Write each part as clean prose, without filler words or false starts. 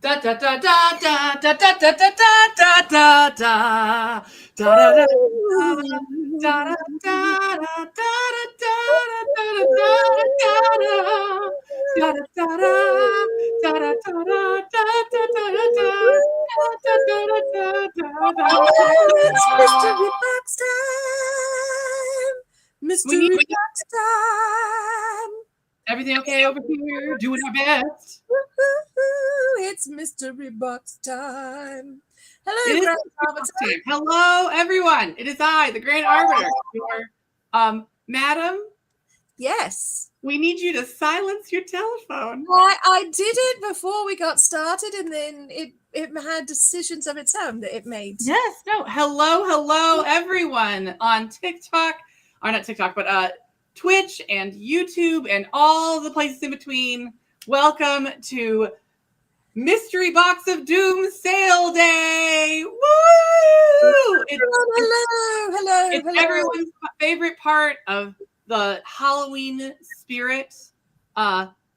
Da da da da da da da da da da da da da da da da It's mystery box time. We need Mystery box time. everything okay over here? Doing our best. Woo-hoo-hoo. It's mystery box time. It Hello, is Grand box Arbiter. time. Hello, everyone. It is I, the Grand Arbiter. Your, madam, Yes. we need you to silence your telephone. I did it before we got started, and then it had decisions of its own that it made. Yes, no. Hello, everyone on TikTok, or not TikTok, but Twitch and YouTube and all the places in between. Welcome to Mystery Box of Doom Sale Day. Woo! Hello. It's everyone's favorite part of the Halloween spirit.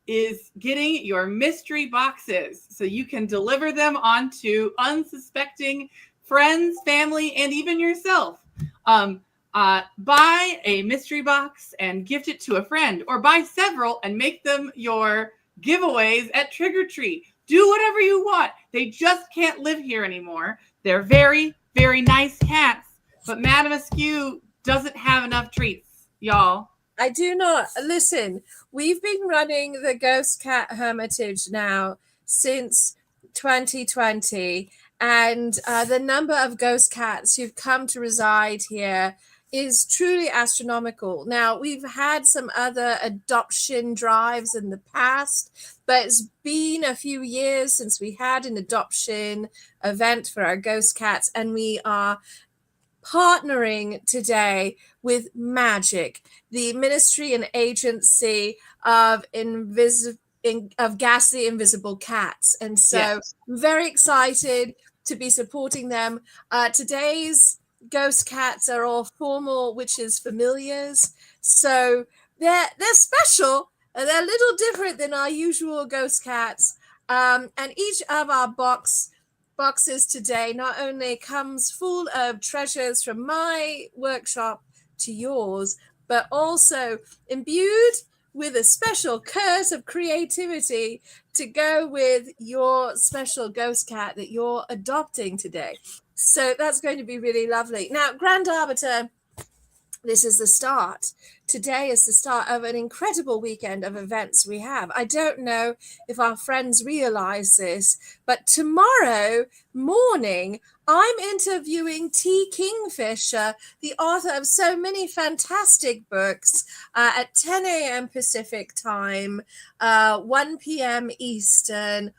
Is getting your mystery boxes so you can deliver them onto unsuspecting friends, family, and even yourself. Buy a mystery box and gift it to a friend, or buy several and make them your giveaways at Trick or Treat. Do whatever you want. They just can't live here anymore. They're very, very nice cats, but Madame Askew doesn't have enough treats, y'all. I do not. Listen, we've been running the Ghost Cat Hermitage now since 2020, and the number of ghost cats who've come to reside here is truly astronomical. Now, we've had some other adoption drives in the past, but it's been a few years since we had an adoption event for our ghost cats, and we are partnering today with M.A.G.I.C, the ministry and agency of Ghastly Invisible Cats. And so Yes. I'm very excited to be supporting them. Today's ghost cats are all formal witches familiars. So they're special. They're a little different than our usual ghost cats. And each of our boxes today not only comes full of treasures from my workshop to yours, but also imbued with a special curse of creativity to go with your special ghost cat that you're adopting today. So that's going to be really lovely. Now, Grand Arbiter, this is the start. Today is the start of an incredible weekend of events we have. I don't know if our friends realize this, but tomorrow morning, I'm interviewing T. Kingfisher, the author of so many fantastic books, at 10 a.m. Pacific time, 1 p.m. Eastern,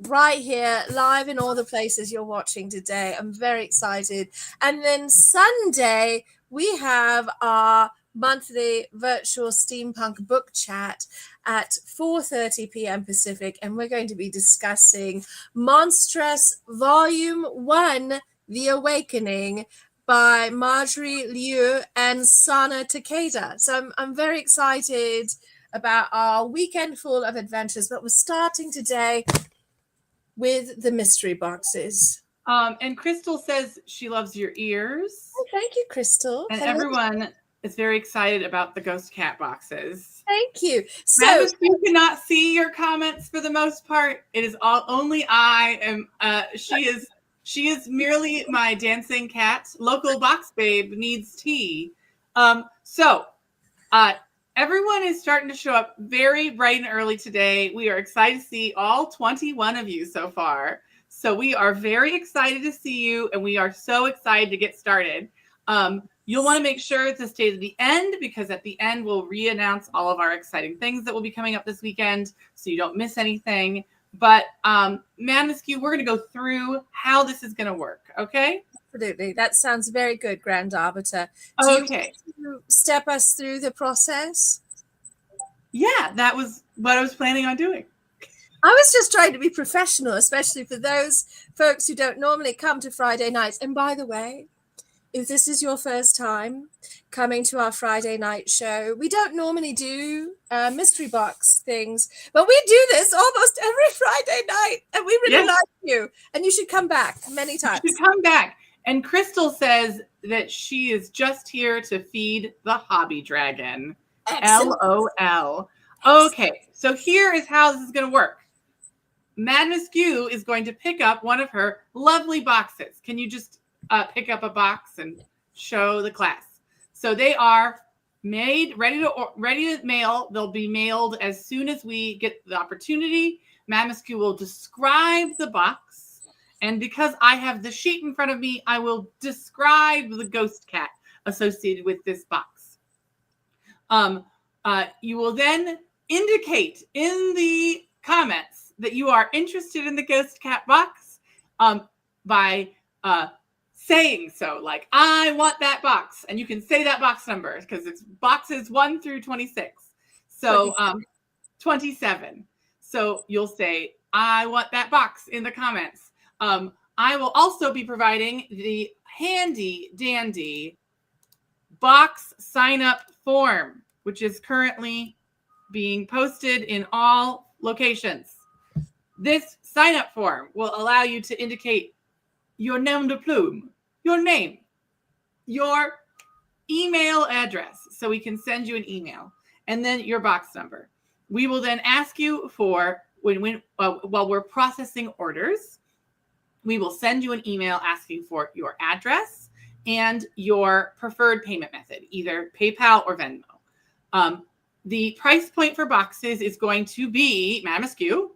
right here, live in all the places you're watching today. I'm very excited. And then Sunday, we have our monthly virtual steampunk book chat at 4:30 p.m. Pacific, and we're going to be discussing Monstrous Volume 1, The Awakening, by Marjorie Liu and Sana Takeda. So I'm very excited about our weekend full of adventures, but we're starting today with the mystery boxes. And Crystal says she loves your ears. Oh, thank you, Crystal. And Hello. everyone is very excited about the ghost cat boxes. Thank you. So Travis, you cannot see your comments for the most part. It is only I am. She is merely my dancing cat. Local box babe needs tea. Everyone is starting to show up very bright and early today. We are excited to see all 21 of you so far. So we are very excited to see you, and we are so excited to get started. You'll want to make sure to stay to the end, because at the end we'll re-announce all of our exciting things that will be coming up this weekend, so you don't miss anything. But Madame Askew, we're going to go through how this is going to work, okay? Absolutely. That sounds very good, Grand Arbiter. Okay. Do you want to step us through the process? Yeah, that was what I was planning on doing. I was just trying to be professional, especially for those folks who don't normally come to Friday nights. And by the way, if this is your first time coming to our Friday night show, we don't normally do mystery box things, but we do this almost every Friday night, and we really Yes. like you, and you should come back many times. You should come back. And Crystal says that she is just here to feed the hobby dragon. Excellent. LOL. Okay, so here is how this is going to work. M.A.G.I.C is going to pick up one of her lovely boxes. Can you just pick up a box and show the class? So they are made, ready to mail. They'll be mailed as soon as we get the opportunity. M.A.G.I.C will describe the box. And because I have the sheet in front of me, I will describe the ghost cat associated with this box. You will then indicate in the comments that you are interested in the ghost cat box by saying so, like, I want that box. And you can say that box number because it's boxes 1 through 26. So 27. So you'll say, I want that box in the comments. I will also be providing the handy dandy box sign up form, which is currently being posted in all locations. This sign up form will allow you to indicate your nom de plume, your name, your email address, so we can send you an email, and then your box number. We will then ask you for, while we're processing orders, we will send you an email asking for your address and your preferred payment method, either PayPal or Venmo. The price point for boxes is going to be, Madam Askew,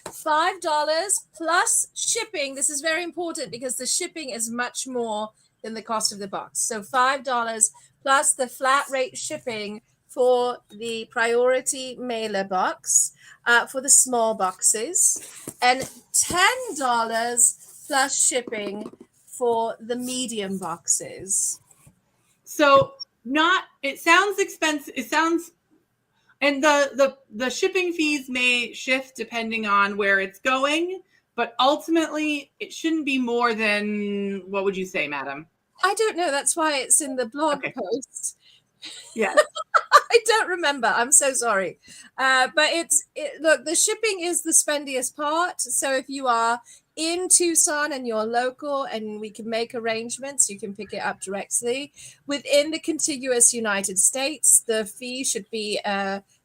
$5 plus shipping. This is very important because the shipping is much more than the cost of the box. So $5 plus the flat rate shipping for the priority mailer box for the small boxes, and $10 plus shipping for the medium boxes. So it sounds expensive. It sounds, and the shipping fees may shift depending on where it's going, but ultimately it shouldn't be more than, what would you say, madam? I don't know. That's why it's in the blog post. Yes. I don't remember. I'm so sorry. But look, the shipping is the spendiest part. So if you are in Tucson and you're local and we can make arrangements, you can pick it up directly. Within the contiguous United States, the fee should be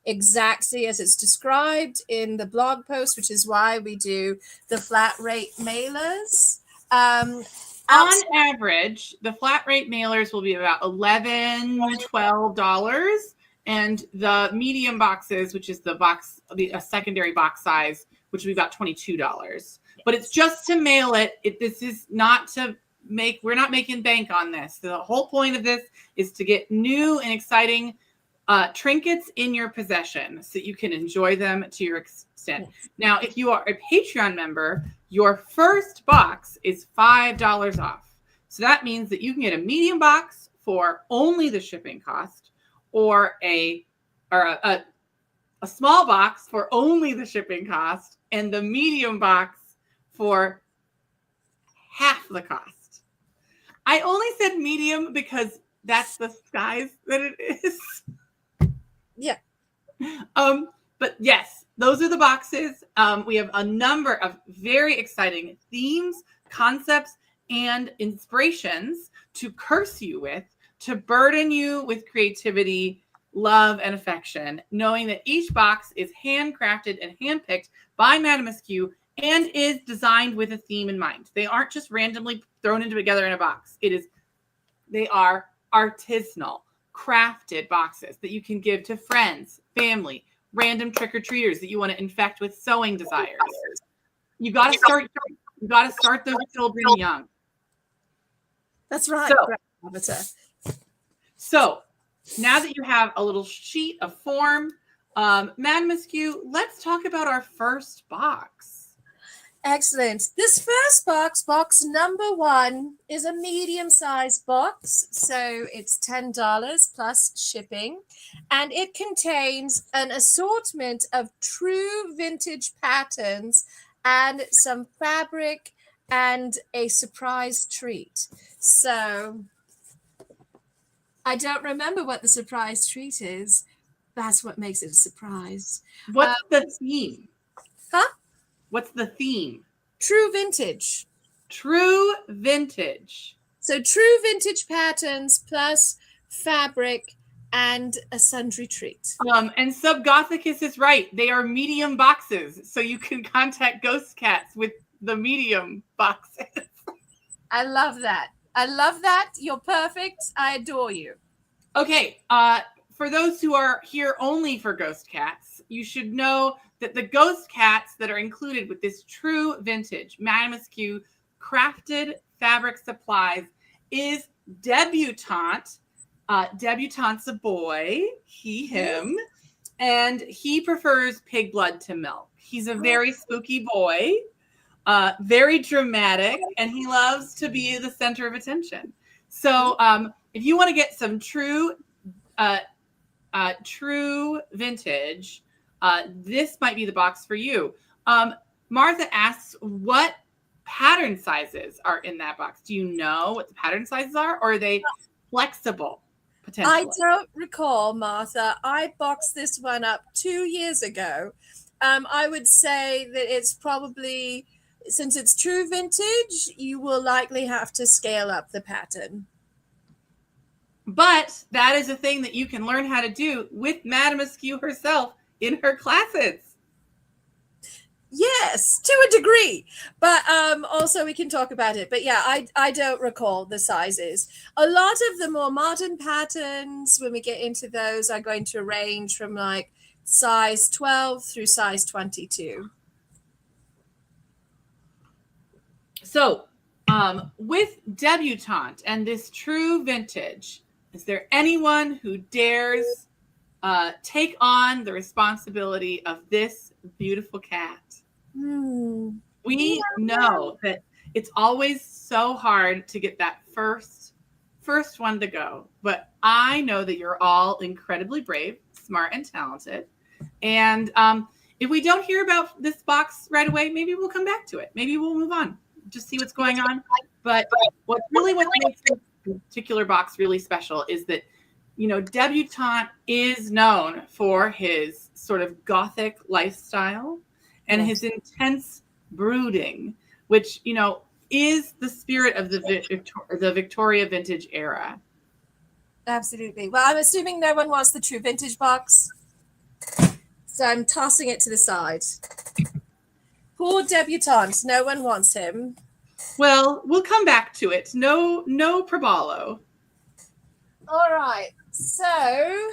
exactly as it's described in the blog post, which is why we do the flat rate mailers. On average, the flat rate mailers will be about $11, $12, and the medium boxes, which is a secondary box size, which will be about $22. Yes. But it's just to mail it. This is not to we're not making bank on this. The whole point of this is to get new and exciting trinkets in your possession so that you can enjoy them to your extent. Yes. Now, if you are a Patreon member, your first box is $5 off. So that means that you can get a medium box for only the shipping cost, or a small box for only the shipping cost, and the medium box for half the cost. I only said medium because that's the size that it is. Yeah. But yes, those are the boxes. We have a number of very exciting themes, concepts, and inspirations to curse you with, to burden you with creativity, love, and affection, knowing that each box is handcrafted and handpicked by Madam Askew and is designed with a theme in mind. They aren't just randomly thrown together in a box. They are artisanal, crafted boxes that you can give to friends, family, random trick-or-treaters that you want to infect with sewing desires. You got to start those children young. That's right. Arbiter. So now that you have a little sheet of form, Madam Askew, let's talk about our first box. Excellent. This first box number 1, is a medium-sized box. So it's $10 plus shipping. And it contains an assortment of true vintage patterns and some fabric and a surprise treat. So I don't remember what the surprise treat is. That's what makes it a surprise. What's the theme? Huh? What's the theme? True vintage. True vintage. So true vintage patterns plus fabric and a sundry treat. And Subgothicus is right. They are medium boxes, so you can contact Ghost Cats with the medium boxes. I love that. I love that. You're perfect. I adore you. Okay, for those who are here only for Ghost Cats, you should know that the Ghost Cats that are included with this true vintage M.A.G.I.C crafted fabric supplies is Debutante. Debutante's a boy, he, him, and he prefers pig blood to milk. He's a very spooky boy, very dramatic, and he loves to be the center of attention. So if you want to get some true vintage, this might be the box for you. Martha asks, what pattern sizes are in that box? Do you know what the pattern sizes are, or are they flexible potentially? I don't recall, Martha. I boxed this one up 2 years ago. I would say that it's probably, since it's true vintage, you will likely have to scale up the pattern. But that is a thing that you can learn how to do with Madame Askew herself in her classes. Yes, to a degree, but also we can talk about it. But yeah, I don't recall the sizes. A lot of the more modern patterns, when we get into those, are going to range from like size 12 through size 22. So with Debutante and this true vintage, is there anyone who dares take on the responsibility of this beautiful cat? We know that it's always so hard to get that first one to go, but I know that you're all incredibly brave, smart, and talented. And if we don't hear about this box right away, maybe we'll come back to it. Maybe we'll move on, just see what's going on. But what makes this particular box really special is that, you know, Debutante is known for his sort of gothic lifestyle and his intense brooding, which, you know, is the spirit of the Victoria vintage era. Absolutely. Well, I'm assuming no one wants the true vintage box, so I'm tossing it to the side. Poor Debutante, no one wants him. Well, we'll come back to it. No Probalo. All right. So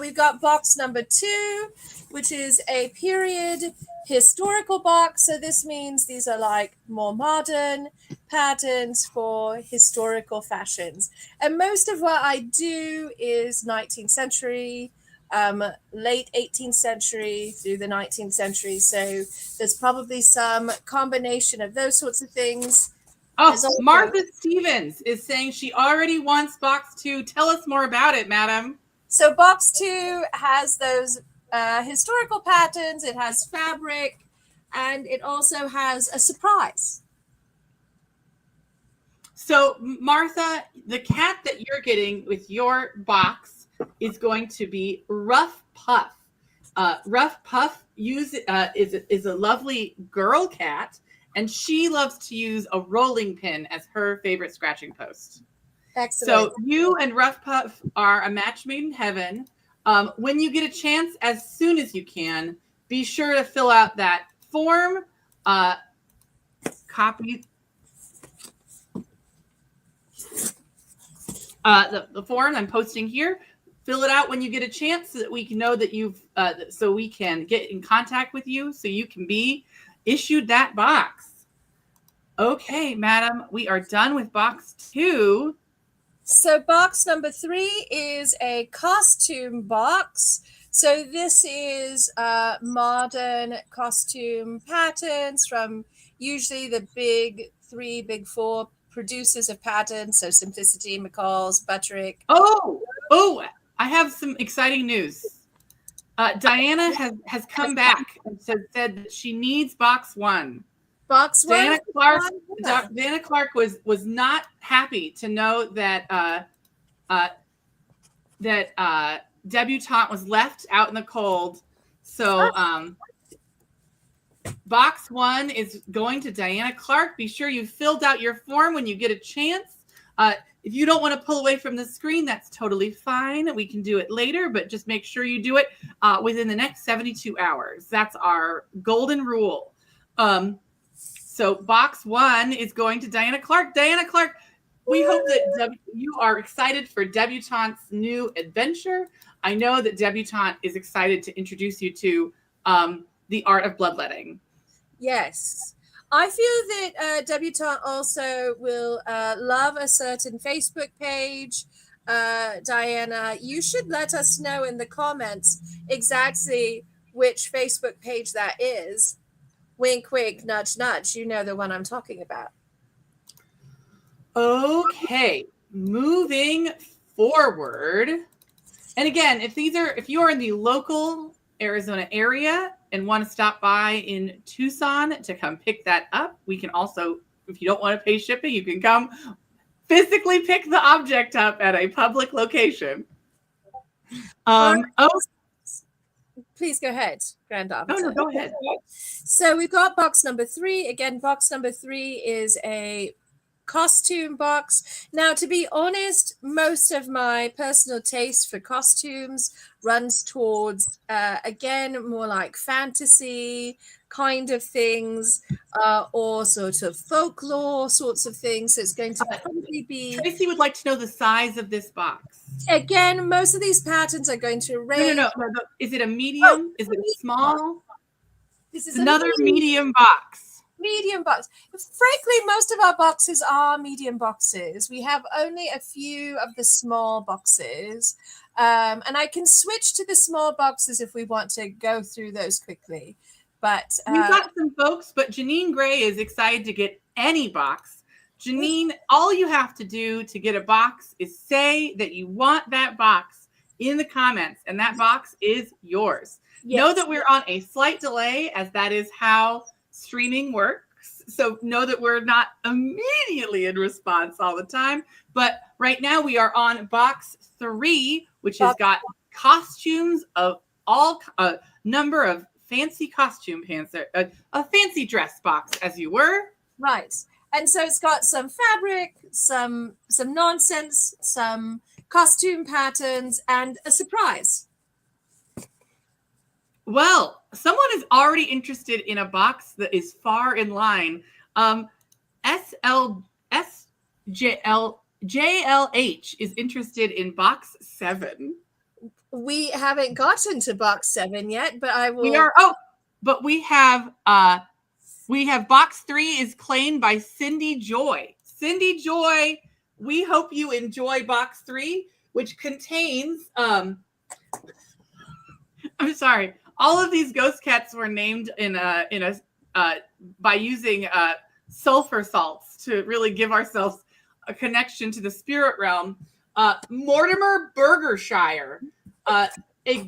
we've got box number 2, which is a period historical box. So this means these are like more modern patterns for historical fashions. And most of what I do is 19th century, late 18th century through the 19th century. So there's probably some combination of those sorts of things. Oh, Martha Stevens is saying she already wants box 2. Tell us more about it, madam. So box 2 has those historical patterns. It has fabric, and it also has a surprise. So, Martha, the cat that you're getting with your box is going to be Rough Puff. Rough Puff is a lovely girl cat, and she loves to use a rolling pin as her favorite scratching post. Excellent. So you and Rough Puff are a match made in heaven. When you get a chance, as soon as you can, be sure to fill out that form. Copy the form I'm posting here. Fill it out when you get a chance so that we can know that so we can get in contact with you so you can be issued that box. Okay, madam, we are done with box 2. So box number 3 is a costume box. So this is modern costume patterns from usually the big 3, big 4 producers of patterns. So Simplicity, McCall's, Butterick. Oh, I have some exciting news. Diana has come back and said that she needs box 1. Box 1. Diana Clark was not happy to know that that Debutante was left out in the cold. So box 1 is going to Diana Clark. Be sure you filled out your form when you get a chance. If you don't want to pull away from the screen, that's totally fine. We can do it later, but just make sure you do it within the next 72 hours. That's our golden rule. So box 1 is going to Diana Clark. Diana Clark, we hope that you are excited for Debutante's new adventure. I know that Debutante is excited to introduce you to the art of bloodletting. Yes. I feel that Debutante also will love a certain Facebook page. Diana, you should let us know in the comments exactly which Facebook page that is. Wink, wink, nudge, nudge. You know the one I'm talking about. Okay, moving forward. And again, if you are in the local Arizona area and want to stop by in Tucson to come pick that up, we can also, if you don't want to pay shipping, you can come physically pick the object up at a public location. Please go ahead, Grand Arbiter. No, go ahead. So we've got box number 3. Again, box number 3 is a costume box. Now, to be honest, most of my personal taste for costumes runs towards, again, more like fantasy kind of things, or sort of folklore sorts of things. So it's going to probably be... Tracy would like to know the size of this box. Again, most of these patterns are going to range... No. Is it a medium? Is it small? This is another medium box. Medium box. Frankly, most of our boxes are medium boxes. We have only a few of the small boxes. And I can switch to the small boxes if we want to go through those quickly. But we've got some folks, but Janine Gray is excited to get any box. Janine, all you have to do to get a box is say that you want that box in the comments, and that box is yours. Yes. Know that we're on a slight delay, as that is how streaming works. So know that we're not immediately in response all the time. But right now we are on box 3, which has got costumes of all number of fancy costume pants, a fancy dress box, as you were. Right. And so it's got some fabric, some nonsense, some costume patterns, and a surprise. Well, someone is already interested in a box that is far in line. JLH is interested in box 7. We haven't gotten to box 7 yet, but I will. But we have box 3 is claimed by Cindy Joy. Cindy Joy, we hope you enjoy box 3, which contains I'm sorry. All of these ghost cats were named by using sulfur salts to really give ourselves a connection to the spirit realm. Mortimer Burgershire, a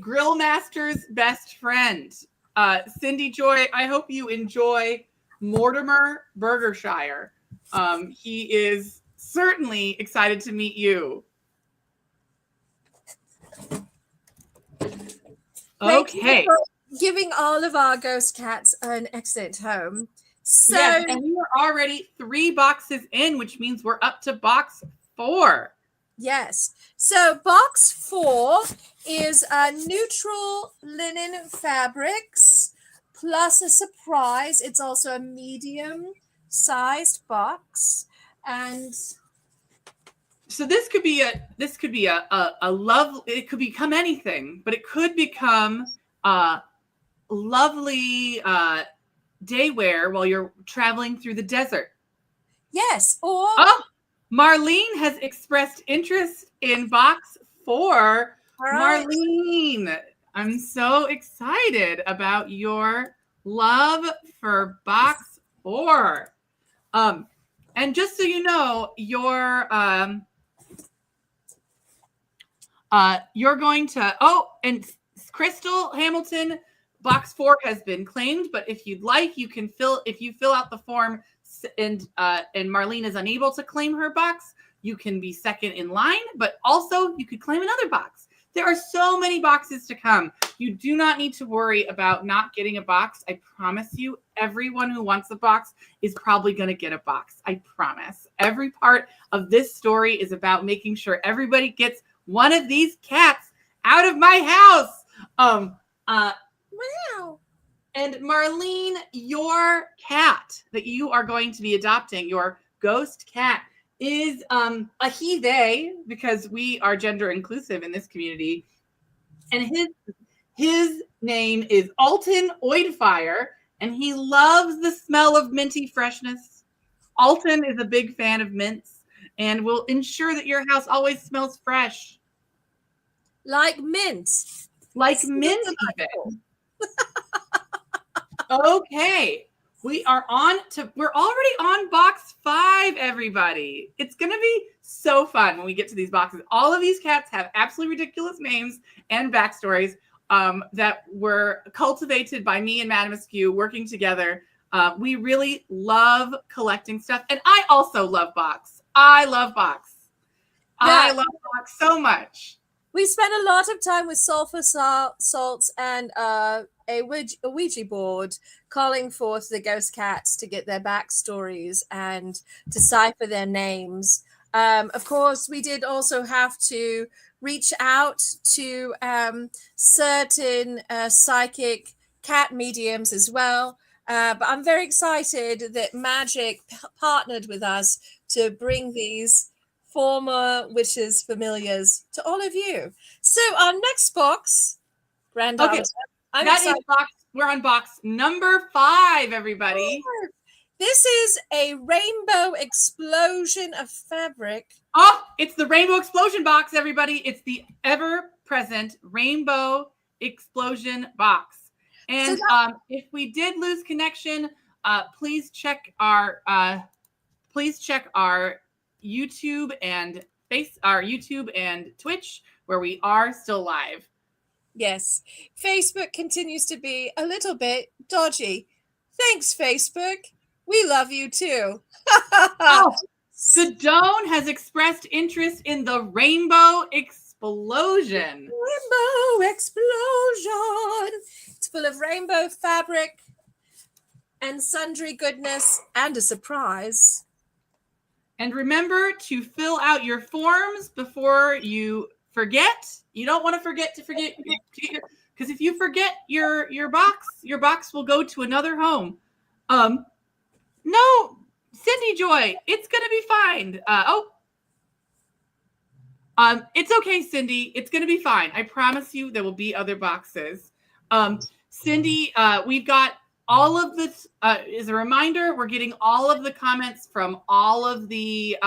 grill master's best friend. Cindy Joy, I hope you enjoy Mortimer Burgershire. He is certainly excited to meet you. Okay. Giving all of our ghost cats an excellent home. So, yes, and we are already 3 boxes in, which means we're up to box 4. Yes. So box 4 is neutral linen fabrics plus a surprise. It's also a medium-sized box, and so this could be a love. It could become anything, but it could become lovely day wear while you're traveling through the desert. Yes. Or Marlene has expressed interest in box 4. Right. Marlene, I'm so excited about your love for box 4. And just so you know, you're going to, and Crystal Hamilton, box 4 has been claimed, but if you'd like, if you fill out the form and Marlene is unable to claim her box, you can be second in line, but also you could claim another box. There are so many boxes to come. You do not need to worry about not getting a box. I promise you, everyone who wants a box is probably going to get a box. I promise. Every part of this story is about making sure everybody gets one of these cats out of my house. Wow. And Marlene, your cat that you are going to be adopting, your ghost cat, is a he, they, because we are gender inclusive in this community. And his name is Alton Oidfire, and he loves the smell of minty freshness. Alton is a big fan of mints and will ensure that your house always smells fresh. Like mint. Like mint even. Okay. We're already on box 5, everybody. It's going to be so fun when we get to these boxes. All of these cats have absolutely ridiculous names and backstories that were cultivated by me and Madame Askew working together. We really love collecting stuff. And I also love box. I love box. I love box so much. We spent a lot of time with sulfur salts and a Ouija board calling forth the ghost cats to get their backstories and decipher their names. Of course, we did also have to reach out to certain psychic cat mediums as well. But I'm very excited that Magic partnered with us to bring these former witches familiars to all of you. So our next box, Grand Okay, Arbiter, we're on box number 5, everybody. This is a rainbow explosion of fabric. Oh, it's the rainbow explosion box, everybody. It's the ever-present rainbow explosion box. And if we did lose connection, please check our YouTube and our YouTube and Twitch, where we are still live. Yes, Facebook continues to be a little bit dodgy. Thanks, Facebook. We love you too. Sedone has expressed interest in the rainbow explosion. Rainbow explosion. It's full of rainbow fabric and sundry goodness and a surprise. And remember to fill out your forms before you forget. You don't want to forget because if you forget your box will go to another home. No, Cindy Joy, it's gonna be fine. It's okay, Cindy. It's gonna be fine. I promise you there will be other boxes. Cindy, we've got all of this. As a reminder, we're getting all of the comments from all of the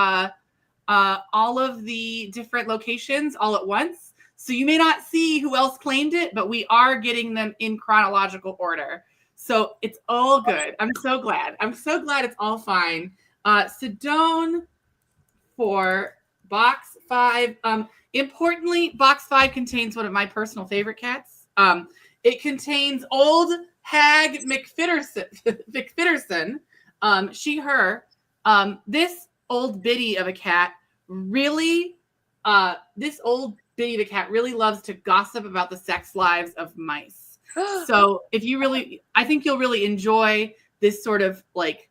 different locations all at once. So you may not see who else claimed it, but we are getting them in chronological order. So it's all good. I'm so glad. It's all fine. Sedone for box 5. Importantly, box 5 contains one of my personal favorite cats. It contains old hag McFitterson. She, her. This old biddy of a cat really loves to gossip about the sex lives of mice. So I think you'll really enjoy this sort of like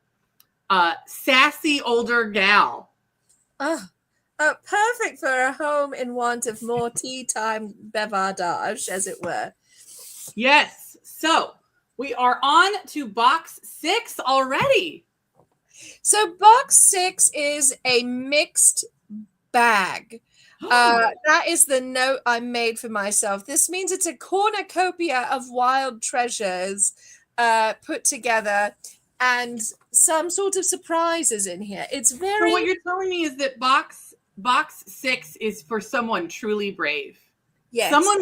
sassy older gal. Perfect for a home in want of more tea time bavardage, as it were. Yes. So we are on to box 6 already. So box 6 is a mixed bag. That is the note I made for myself. This means it's a cornucopia of wild treasures put together and some sort of surprises in here. It's very... So what you're telling me is that box 6 is for someone truly brave. Yes. Someone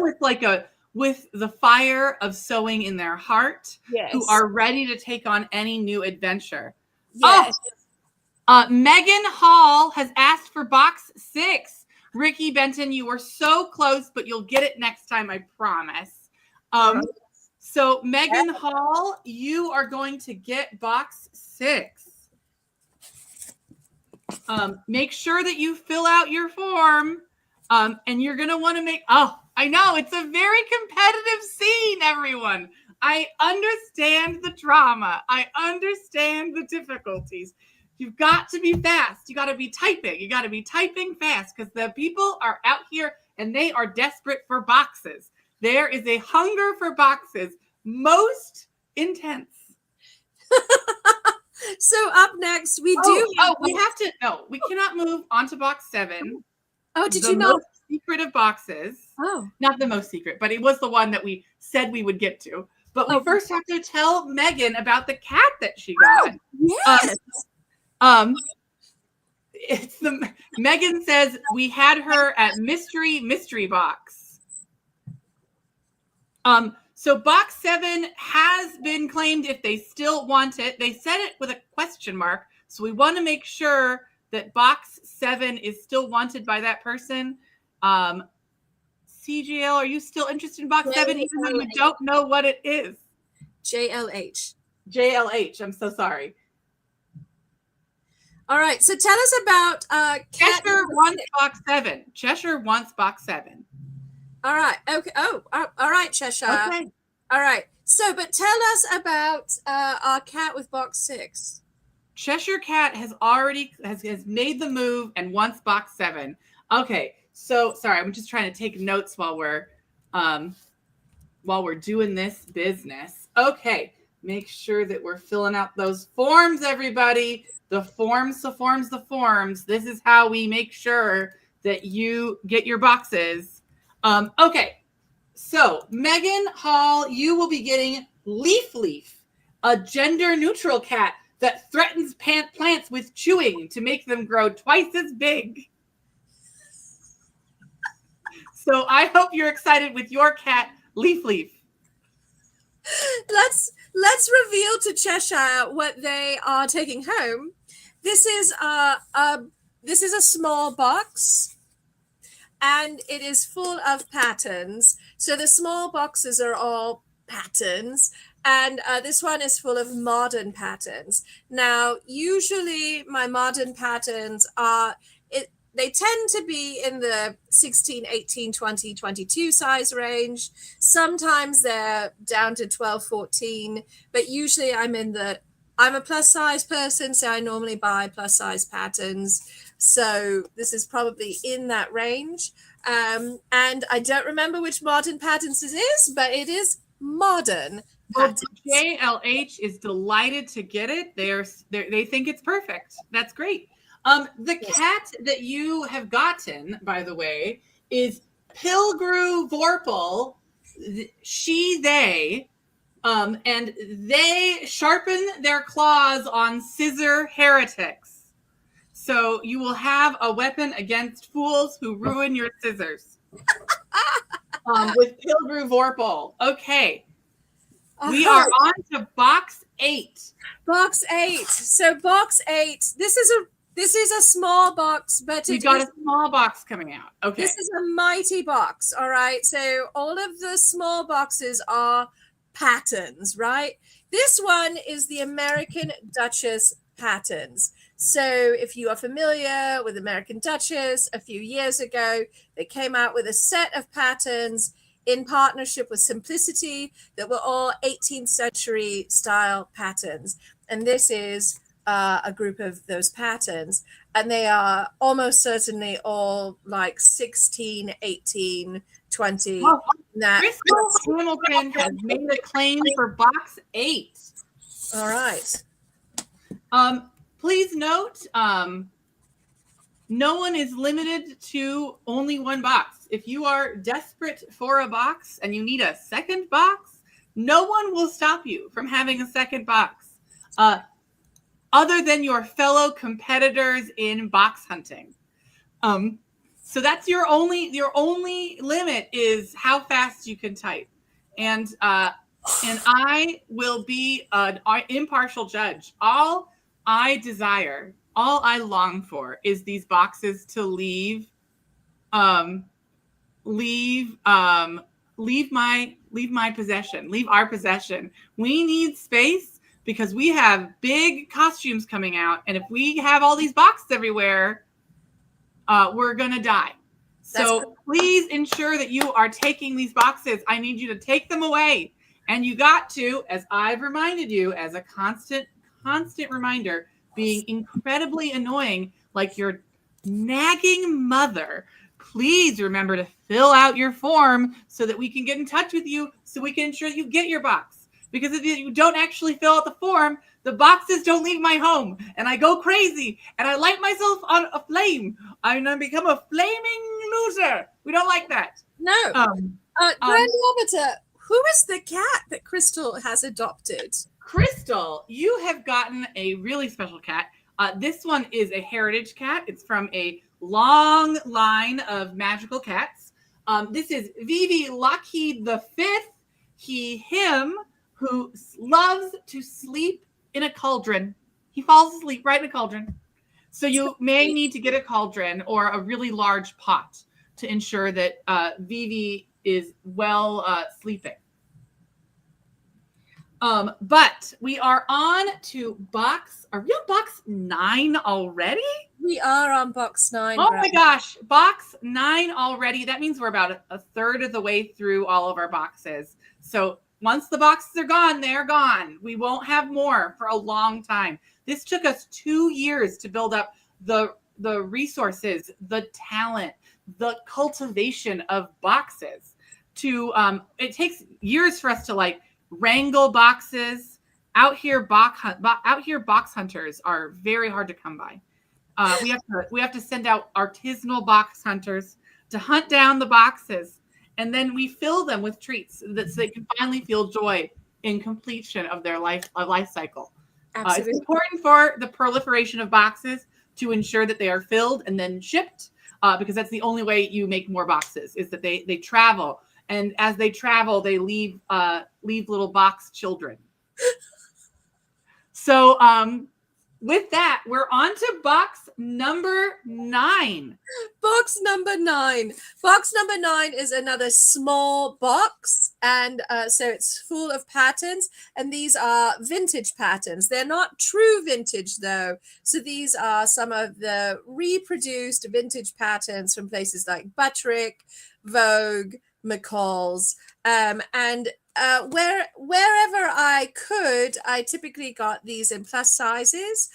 with the fire of sewing in their heart, yes, who are ready to take on any new adventure. Yes. Megan Hall has asked for box 6. Ricky Benton, you were so close, but you'll get it next time, I promise. So Megan Hall, you are going to get box 6. Make sure that you fill out your form. And you're going to want to make, I know, it's a very competitive scene, everyone. I understand the drama. I understand the difficulties. You've got to be fast. You got to be typing. You got to be typing fast because the people are out here and they are desperate for boxes. There is a hunger for boxes, most intense. So up next, we we cannot move on to box 7. Oh, did the you know? Most secret of boxes. Oh. Not the most secret, but it was the one that we said we would get to. But we first have to tell Megan about the cat that she got. Yes. It's the Megan says we had her at mystery box. So box 7 has been claimed if they still want it. They said it with a question mark. So we want to make sure that box 7 is still wanted by that person. CGL, are you still interested in box 7 even though you don't know what it is? JLH. I'm so sorry. All right. So tell us about Cheshire wants box 7. Cheshire wants box 7. All right. Okay. Oh, all right, Cheshire. Okay. All right. So, but tell us about our cat with box 6. Cheshire Cat has already has made the move and wants box 7. Okay, so sorry, I'm just trying to take notes while we're doing this business. Okay, make sure that we're filling out those forms, everybody. The forms. This is how we make sure that you get your boxes. Okay, so Megan Hall, you will be getting Leaf, a gender-neutral cat that threatens plants with chewing to make them grow twice as big. So I hope you're excited with your cat, Leaf. Let's reveal to Cheshire what they are taking home. This is a small box, and it is full of patterns. So the small boxes are all patterns. And this one is full of modern patterns. Now, usually my modern patterns they tend to be in the 16, 18, 20, 22 size range. Sometimes they're down to 12, 14, but usually I'm a plus size person, so I normally buy plus size patterns. So this is probably in that range. And I don't remember which modern patterns it is, but it is modern. Well, JLH is delighted to get it. They think it's perfect. That's great. The cat that you have gotten, by the way, is Pilgrew Vorpal. They, and they sharpen their claws on scissor heretics. So you will have a weapon against fools who ruin your scissors. With Pilgrew Vorpal. Okay. We are on to box 8. Box 8. So box 8. This is a small box, but we got a small box coming out. Okay. This is a mighty box. All right. So all of the small boxes are patterns, right? This one is the American Duchess patterns. So if you are familiar with American Duchess, a few years ago, they came out with a set of patterns in partnership with Simplicity that were all 18th century style patterns. And this is a group of those patterns. And they are almost certainly all like 16, 18, 20. Oh, Crystal Hamilton has made a claim for box 8. All right. Please note, no one is limited to only one box. If you are desperate for a box and you need a second box, no one will stop you from having a second box, other than your fellow competitors in box hunting. So that's your only limit is how fast you can type, and I will be an impartial judge. All I desire, all I long for, is these boxes to leave my possession, leave our possession. We need space because we have big costumes coming out. And if we have all these boxes everywhere, we're going to die. So please ensure that you are taking these boxes. I need you to take them away. And you got to, as I've reminded you, as a constant reminder, being incredibly annoying, like your nagging mother, please remember to fill out your form so that we can get in touch with you, so we can ensure that you get your box. Because if you don't actually fill out the form, the boxes don't leave my home, and I go crazy, and I light myself on a flame. I'm going to become a flaming loser. We don't like that. No. Grand Arbiter, who is the cat that Crystal has adopted? Crystal, you have gotten a really special cat. This one is a heritage cat. It's from a long line of magical cats. This is Vivi Lockheed the Fifth. Him, who loves to sleep in a cauldron. He falls asleep right in a cauldron. So you may need to get a cauldron or a really large pot to ensure that Vivi is well sleeping. But we are on to are we on box 9 already? We are on box 9. Oh my gosh, box 9 already. That means we're about a third of the way through all of our boxes. So once the boxes are gone, they're gone. We won't have more for a long time. This took us 2 years to build up the resources, the talent, the cultivation of boxes. It takes years for us to like wrangle boxes. Out here, box hunters are very hard to come by. We have to send out artisanal box hunters to hunt down the boxes, and then we fill them with treats so they can finally feel joy in completion of their life cycle. It's important for the proliferation of boxes to ensure that they are filled and then shipped, because that's the only way you make more boxes, is that they travel. And as they travel, they leave little box children. So with that, we're on to box number 9. Box number 9. Box number 9 is another small box, and so it's full of patterns, and these are vintage patterns. They're not true vintage, though. So these are some of the reproduced vintage patterns from places like Butterick, Vogue, McCall's, and wherever I could, I typically got these in plus sizes.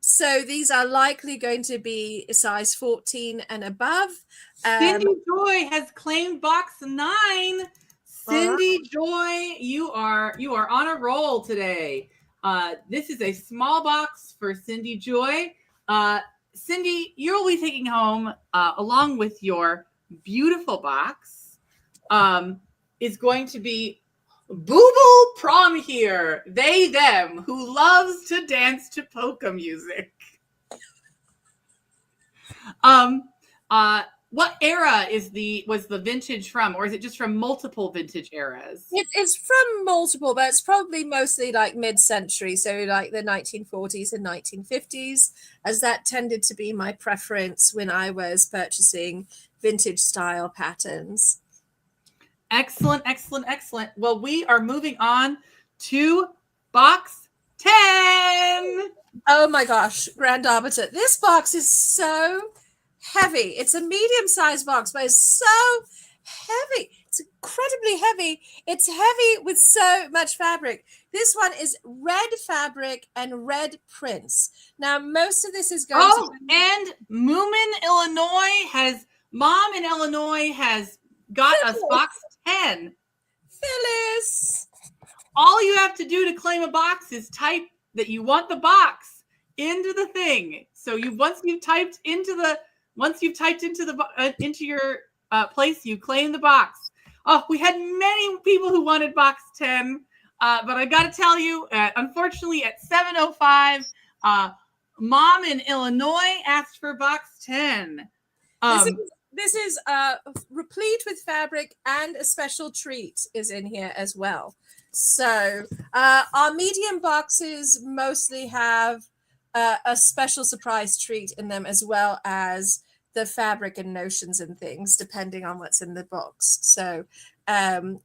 So these are likely going to be a size 14 and above. Cindy Joy has claimed box 9. Cindy Joy, you are on a roll today. This is a small box for Cindy Joy. Cindy, you'll be taking home, along with your beautiful box, is going to be Booble Prom Here, they, them, who loves to dance to polka music. What era was the vintage from, or is it just from multiple vintage eras? It's from multiple, but it's probably mostly like mid-century, so like the 1940s and 1950s, as that tended to be my preference when I was purchasing vintage style patterns. Excellent, excellent, excellent. Well, we are moving on to box 10. Oh my gosh, Grand Arbiter. This box is so heavy. It's a medium-sized box, but it's so heavy. It's incredibly heavy. It's heavy with so much fabric. This one is red fabric and red prints. Now, most of this is going to... and Mom in Illinois has got us box 10. Phyllis! All you have to do to claim a box is type that you want the box into the thing. So once you've typed into your place, you claim the box. Oh, we had many people who wanted box 10, but I got to tell you, unfortunately, at 7:05, Mom in Illinois asked for box 10. This is replete with fabric, and a special treat is in here as well. So our medium boxes mostly have a special surprise treat in them, as well as the fabric and notions and things depending on what's in the box. So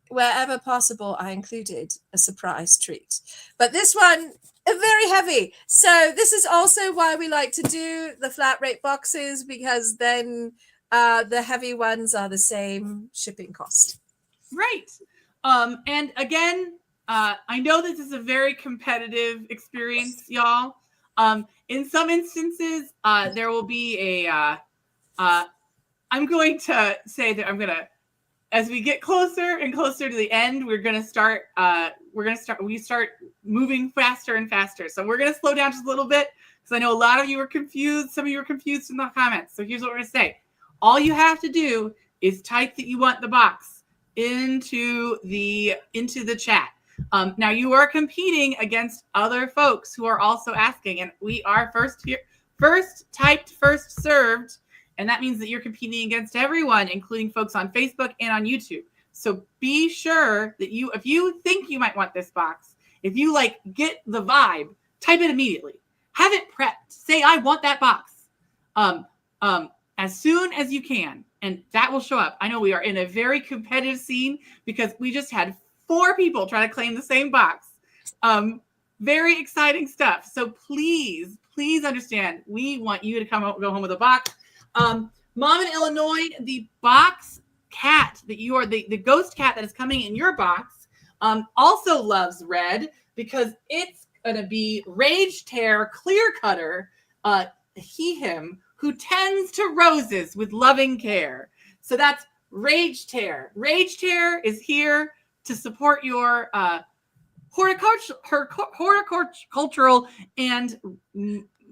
wherever possible, I included a surprise treat. But this one, very heavy. So this is also why we like to do the flat rate boxes, because then the heavy ones are the same shipping cost. Right. And again, I know this is a very competitive experience, y'all. In some instances, there will be a, I'm going to say that as we get closer and closer to the end, we start moving faster and faster. So we're going to slow down just a little bit, because I know a lot of you are confused. Some of you are confused in the comments. So here's what we're going to say. All you have to do is type that you want the box into the chat. Now you are competing against other folks who are also asking, and we are first typed, first served. And that means that you're competing against everyone, including folks on Facebook and on YouTube. So be sure that if you think you might want this box, if you get the vibe, type it immediately. Have it prepped. Say, I want that box. As soon as you can. And that will show up. I know we are in a very competitive scene because we just had 4 people try to claim the same box. Very exciting stuff. So please understand, we want you to go home with a box. Mom in Illinois, the box cat that you are, the ghost cat that is coming in your box, also loves red, because it's going to be Rage Tear Clear Cutter, him, who tends to roses with loving care. So that's Rage Tear. Rage Tear is here to support your horticultural and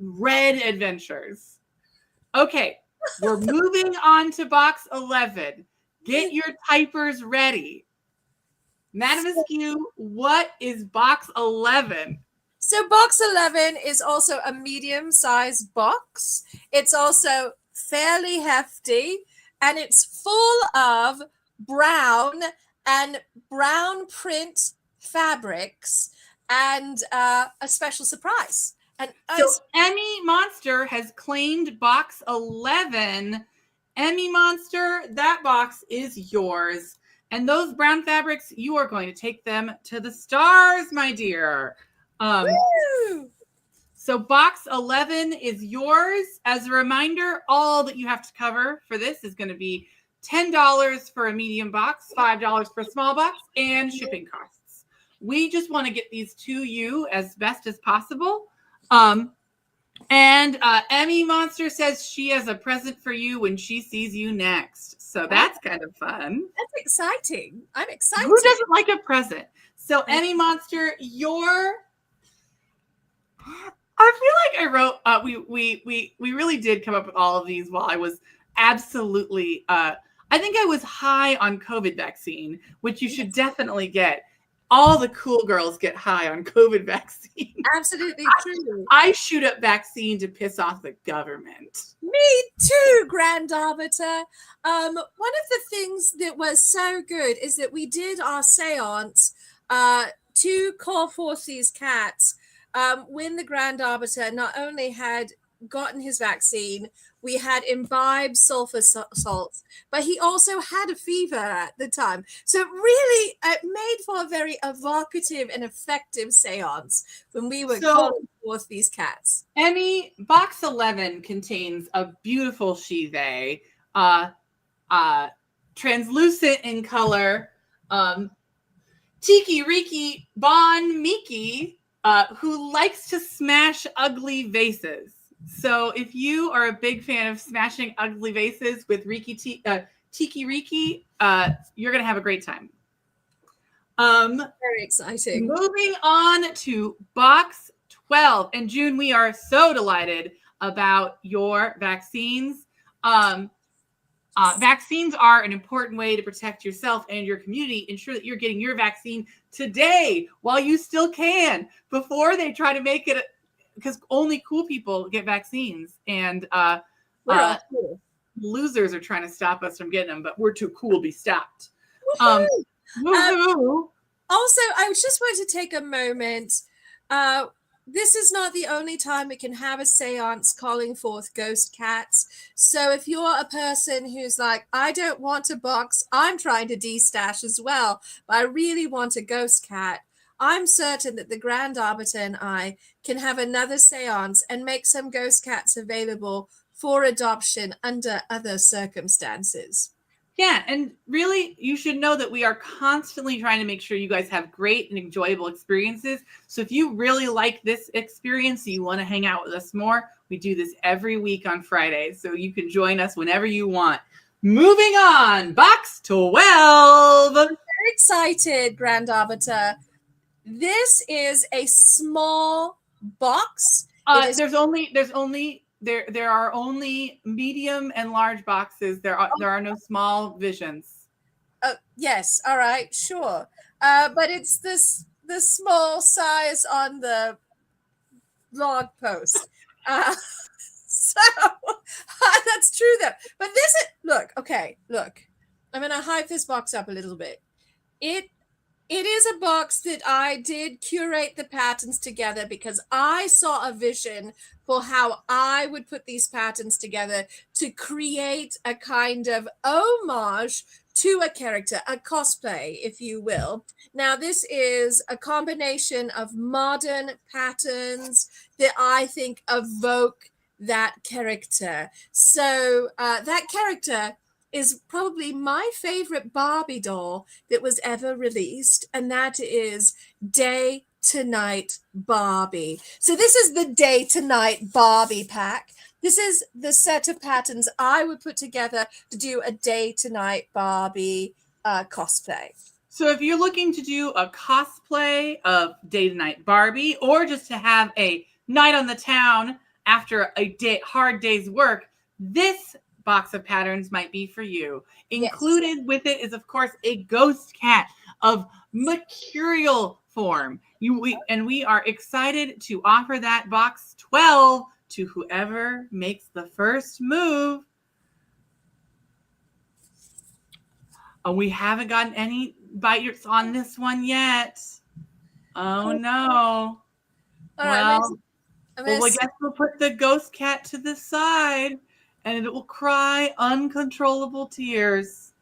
red adventures. Okay, we're moving on to box 11. Get your typers ready. Madam Askew, what is box 11? So box 11 is also a medium-sized box. It's also fairly hefty, and it's full of brown and brown print fabrics and a special surprise. And so Emmy Monster has claimed box 11. Emmy Monster, that box is yours. And those brown fabrics, you are going to take them to the stars, my dear. So box 11 is yours. As a reminder, all that you have to cover for this is going to be $10 for a medium box, $5 for a small box, and shipping costs. We just want to get these to you as best as possible. And Emmy Monster says she has a present for you when she sees you next. So that's kind of fun. That's exciting. I'm excited. Who doesn't like a present? So Emmy Monster, I feel like I wrote, we really did come up with all of these while I was absolutely, I think I was high on COVID vaccine, which you should definitely get. All the cool girls get high on COVID vaccine. Absolutely true. I shoot up vaccine to piss off the government. Me too, Grand Arbiter. One of the things that was so good is that we did our seance to call forth these cats when the Grand Arbiter not only had gotten his vaccine, we had imbibed sulfur salts, but he also had a fever at the time. So really, it made for a very evocative and effective seance when we were calling forth these cats. Emmy, box 11 contains a beautiful she-they, translucent in color, Tiki Riki Bon Miki, who likes to smash ugly vases. So if you are a big fan of smashing ugly vases with Tiki Riki, you're going to have a great time. Very exciting. Moving on to box 12. And June, we are so delighted about your vaccines. Vaccines are an important way to protect yourself and your community. Ensure that you're getting your vaccine today while you still can, before they try to make it, because only cool people get vaccines, and cool. Losers are trying to stop us from getting them, but we're too cool to be stopped. Also, I just wanted to take a moment. this is not the only time we can have a seance calling forth ghost cats. So if you're a person who's like, I don't want a box, I'm trying to de-stash as well, but I really want a ghost cat, I'm certain that the Grand Arbiter and I can have another seance and make some ghost cats available for adoption under other circumstances. Yeah, and really, you should know that we are constantly trying to make sure you guys have great and enjoyable experiences. So if you really like this experience, you want to hang out with us more, we do this every week on Fridays. So you can join us whenever you want. Moving on, box 12. Very excited, Grand Arbiter. This is a small box. There are only medium and large boxes. There are no small visions. Yes, all right, sure. But it's the small size on the blog post. So that's true though. But this is look. I'm gonna hype this box up a little bit. It is a box that I did curate the patterns together because I saw a vision for how I would put these patterns together to create a kind of homage to a character, a cosplay, if you will. Now, this is a combination of modern patterns that I think evoke that character. So that character is probably my favorite Barbie doll that was ever released, and that is Day to Night Barbie. So this is the Day to Night Barbie pack. This is the set of patterns I would put together to do a Day to Night Barbie cosplay. So if you're looking to do a cosplay of Day to Night Barbie, or just to have a night on the town after a hard day's work, this box of patterns might be for you. Included with it is, of course, a ghost cat of mercurial form. We are excited to offer that box 12 to whoever makes the first move. Oh, we haven't gotten any bites on this one yet. Oh no. All right, I guess we'll put the ghost cat to the side, and it will cry uncontrollable tears.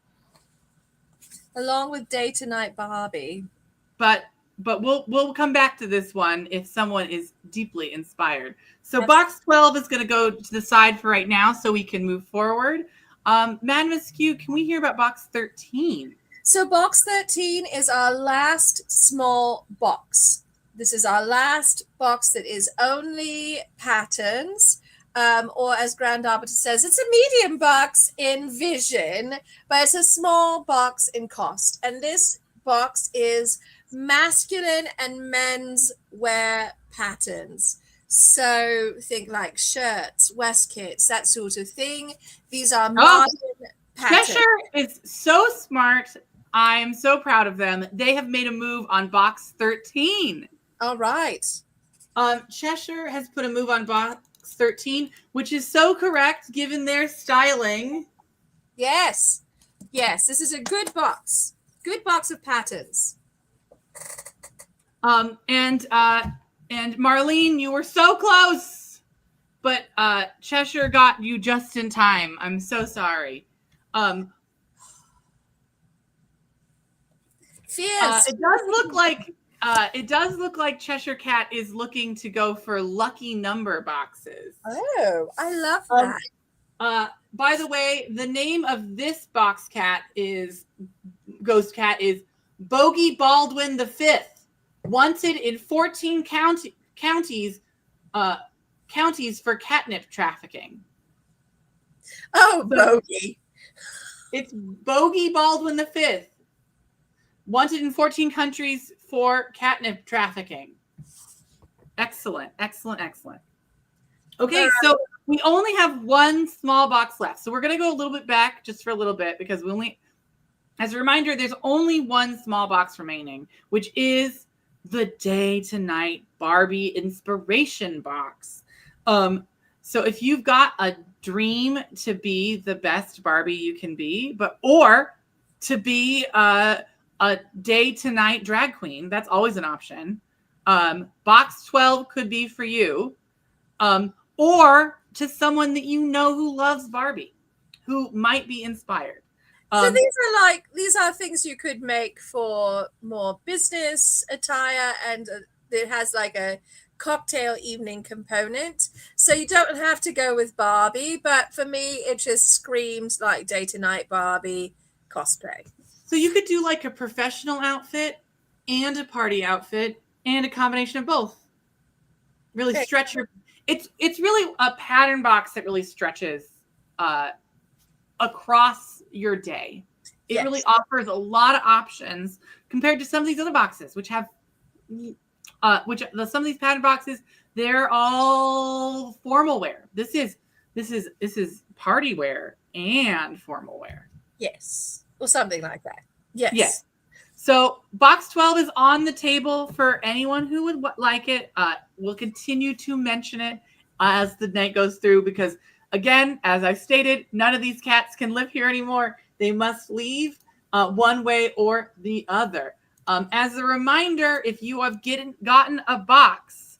Along with Day to Night Barbie. But we'll come back to this one if someone is deeply inspired. So box 12 is going to go to the side for right now so we can move forward. Madam Askew, can we hear about box 13? So box 13 is our last small box. This is our last box that is only patterns. Or as Grand Arbiter says, it's a medium box in vision, but it's a small box in cost. And this box is masculine and men's wear patterns. So think like shirts, waistcoats, that sort of thing. These are modern patterns. Cheshire is so smart. I'm so proud of them. They have made a move on box 13. All right. Cheshire has put a move on box 13, which is so correct given their styling. Yes, this is a good box of patterns. And Marlene, you were so close, but Cheshire got you just in time. I'm so sorry. Fierce. It does look like Cheshire Cat is looking to go for lucky number boxes. Oh, I love that. By the way, the name of this box cat ghost cat is Bogey Baldwin V, wanted in 14 counties for catnip trafficking. Oh, Bogey. It's Bogey Baldwin V, wanted in 14 countries for catnip trafficking. Excellent. Okay, so we only have one small box left. So we're going to go a little bit back just for a little bit because as a reminder, there's only one small box remaining, which is the Day to Night Barbie Inspiration Box. So if you've got a dream to be the best Barbie you can be, or to be a day to night drag queen, that's always an option. Box 12 could be for you, or to someone that you know who loves Barbie, who might be inspired. So these are things you could make for more business attire, and it has like a cocktail evening component. So you don't have to go with Barbie, but for me, it just screams like day to night Barbie cosplay. So you could do like a professional outfit and a party outfit and a combination of both. Really stretch your. It's really a pattern box that really stretches across your day. It really offers a lot of options compared to some of these other boxes, which have some of these pattern boxes, they're all formal wear. This is party wear and formal wear. Yes, or something like that. Yes. So box 12 is on the table for anyone who would like it. We'll continue to mention it as the night goes through because, again, as I've stated, none of these cats can live here anymore. They must leave one way or the other. As a reminder, if you have gotten a box,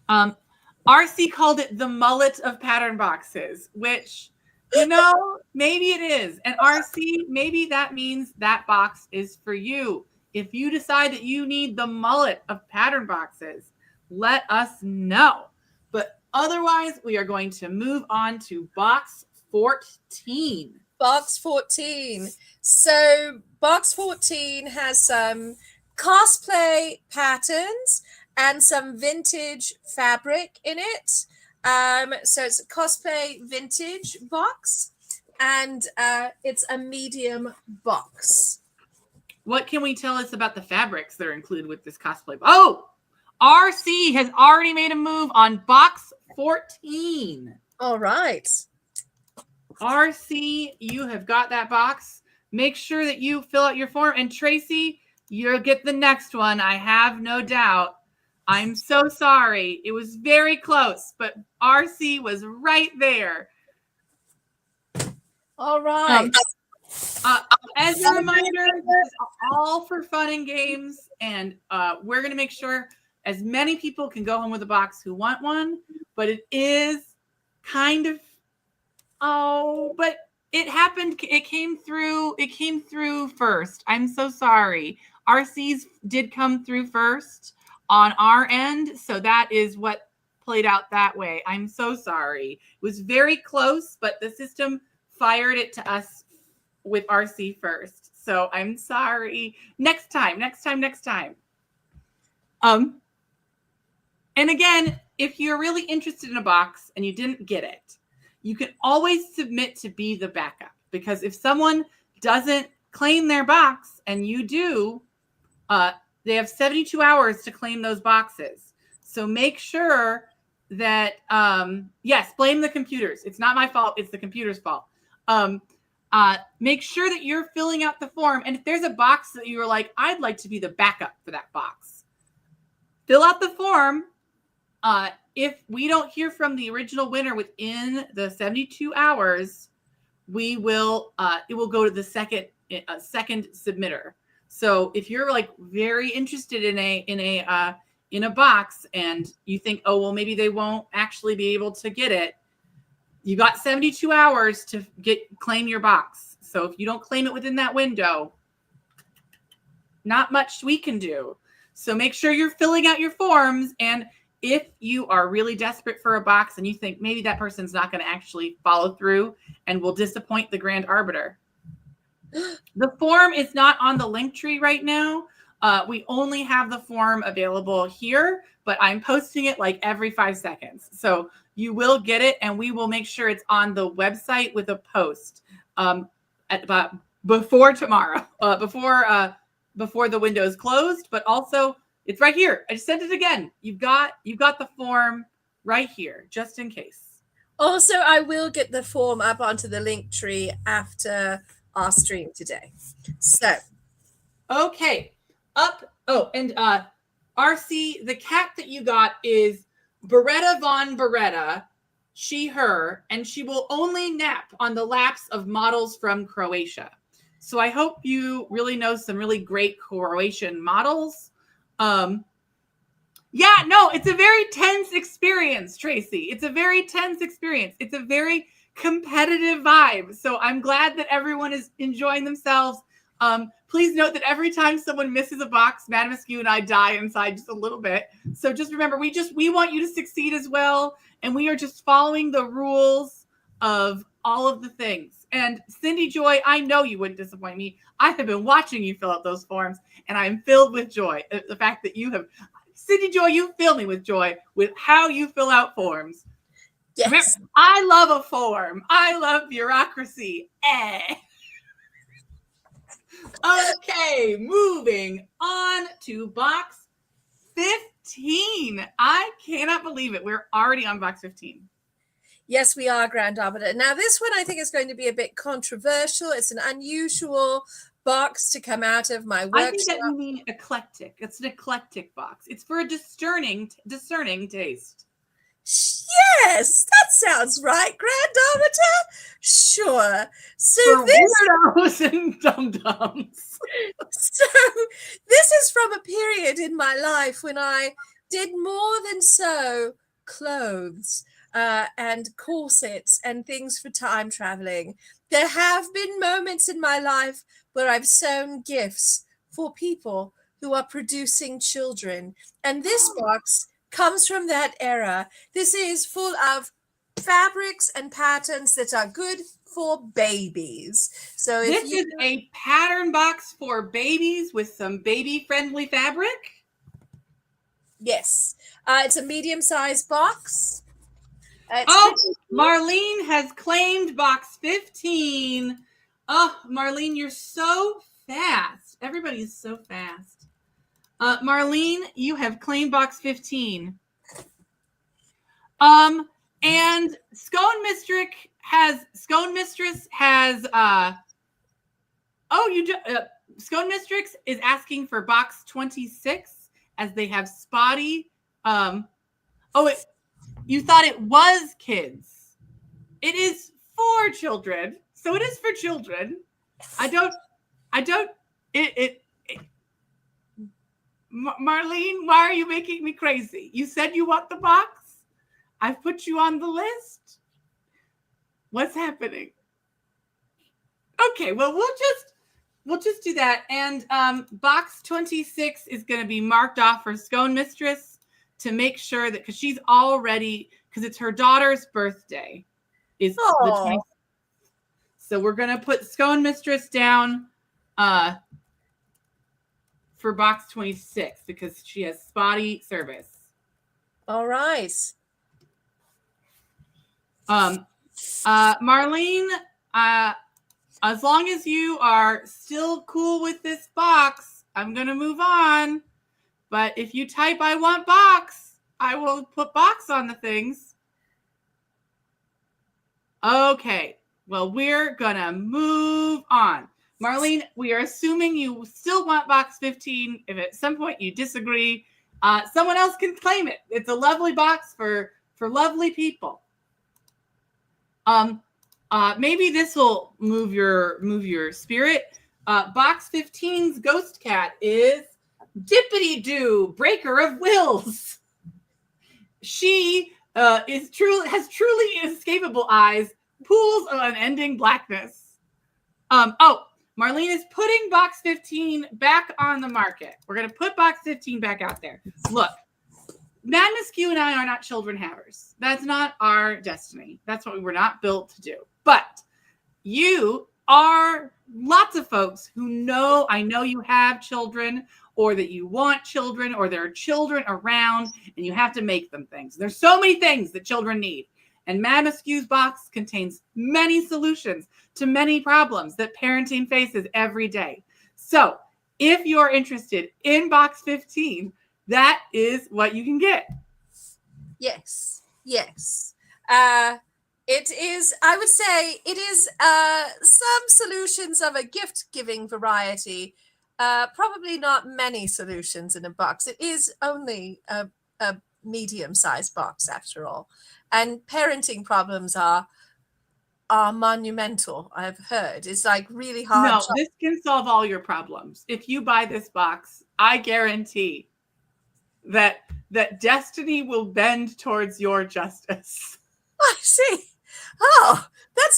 RC called it the mullet of pattern boxes, which, you know, maybe it is. And RC, maybe that means that box is for you. If you decide that you need the mullet of pattern boxes, let us know. But otherwise, we are going to move on to box 14. Box 14. So box 14 has some cosplay patterns and some vintage fabric in it. So it's a cosplay vintage box, and it's a medium box. What can we tell us about the fabrics that are included with this cosplay? Oh, RC has already made a move on box 14. All right. RC, you have got that box. Make sure that you fill out your form. And Tracy, you'll get the next one. I have no doubt. I'm so sorry. It was very close, but RC was right there. All right. As a reminder, this is all for fun and games. And we're going to make sure as many people can go home with a box who want one. But it is kind of, but it happened. It came through first. I'm so sorry. RC's did come through first on our end. So that is what played out that way. I'm so sorry. It was very close, but the system fired it to us with RC first. So I'm sorry. Next time. And again, if you're really interested in a box and you didn't get it, you can always submit to be the backup, because if someone doesn't claim their box and you do, they have 72 hours to claim those boxes. So make sure that, yes, blame the computers. It's not my fault. It's the computer's fault. Make sure that you're filling out the form. And if there's a box that you're like, I'd like to be the backup for that box, fill out the form. If we don't hear from the original winner within the 72 hours, we will, it will go to the second submitter. So if you're like very interested in a box and you think, oh, well, maybe they won't actually be able to get it, you got 72 hours to claim your box. So if you don't claim it within that window, not much we can do. So make sure you're filling out your forms. And if you are really desperate for a box and you think maybe that person's not going to actually follow through and will disappoint the Grand Arbiter, the form is not on the link tree right now. We only have the form available here, but I'm posting it like every 5 seconds. So you will get it, and we will make sure it's on the website with a post before tomorrow, before the window is closed. But also, it's right here. I just sent it again. You've got the form right here, just in case. Also, I will get the form up onto the link tree after our stream today. So, okay, and RC, the cat that you got is Beretta von Beretta, she, her, and she will only nap on the laps of models from Croatia. So I hope you really know some really great Croatian models. Yeah, no, it's a very tense experience, Tracy. It's a very tense experience. It's a very competitive vibe. So I'm glad that everyone is enjoying themselves. Please note that every time someone misses a box, Madam Askew and I die inside just a little bit. So just remember, we want you to succeed as well, and we are just following the rules of all of the things. And Cindy Joy, I know you wouldn't disappoint me. I have been watching you fill out those forms, and I am filled with joy at the fact that you have. Cindy Joy, you fill me with joy with how you fill out forms. Yes. Remember, I love a form. I love bureaucracy. Okay, moving on to box 15. I cannot believe it. We're already on box 15. Yes, we are, Grand Arbiter. Now, this one I think is going to be a bit controversial. It's an unusual box to come out of my workshop. I think that you mean eclectic. It's an eclectic box. It's for a discerning taste. Yes, that sounds right, Grand Arbiter. Sure. So for weirdos and dum-dums. So this is from a period in my life when I did more than sew clothes and corsets and things for time traveling. There have been moments in my life where I've sewn gifts for people who are producing children. And this box comes from that era. This is full of fabrics and patterns that are good for babies. So if this is a pattern box for babies with some baby-friendly fabric. Yes, it's a medium-sized box. Marlene has claimed box 15. Oh, Marlene, you're so fast. Everybody's so fast. Marlene, you have claimed box 15. And Scone Mistress has Scone Mistress is asking for box 26 as they have spotty. You thought it was kids. It is for children. So it is for children. Marlene, why are you making me crazy? You said you want the box? I've put you on the list. What's happening? Okay, well, we'll just do that. And box 26 is going to be marked off for Scone Mistress to make sure that, because she's already, because it's her daughter's birthday is the 26th. So we're going to put Scone Mistress down for box 26 because she has spotty service. All right. Marlene, as long as you are still cool with this box, I'm going to move on. But if you type I want box, I will put box on the things. Okay. Well, we're going to move on. Marlene, we are assuming you still want box 15. If at some point you disagree, someone else can claim it. It's a lovely box for lovely people. Maybe this will move your spirit. Box 15's ghost cat is Dippity Doo, Breaker of Wills. She has truly inescapable eyes, pools of unending blackness. Marlene is putting box 15 back on the market. We're going to put box 15 back out there. Look, Madam Askew and I are not children havers. That's not our destiny. That's what we were not built to do. But you are lots of folks who know, I know you have children or that you want children or there are children around and you have to make them things. There's so many things that children need. And Madam Askew's box contains many solutions to many problems that parenting faces every day. So if you're interested in box 15, that is what you can get. Yes. It is, I would say, it is some solutions of a gift-giving variety. Probably not many solutions in a box. It is only a medium-sized box, after all. And parenting problems are monumental, I've heard. It's like really hard. No, this can solve all your problems. If you buy this box, I guarantee that destiny will bend towards your justice. I see. Oh,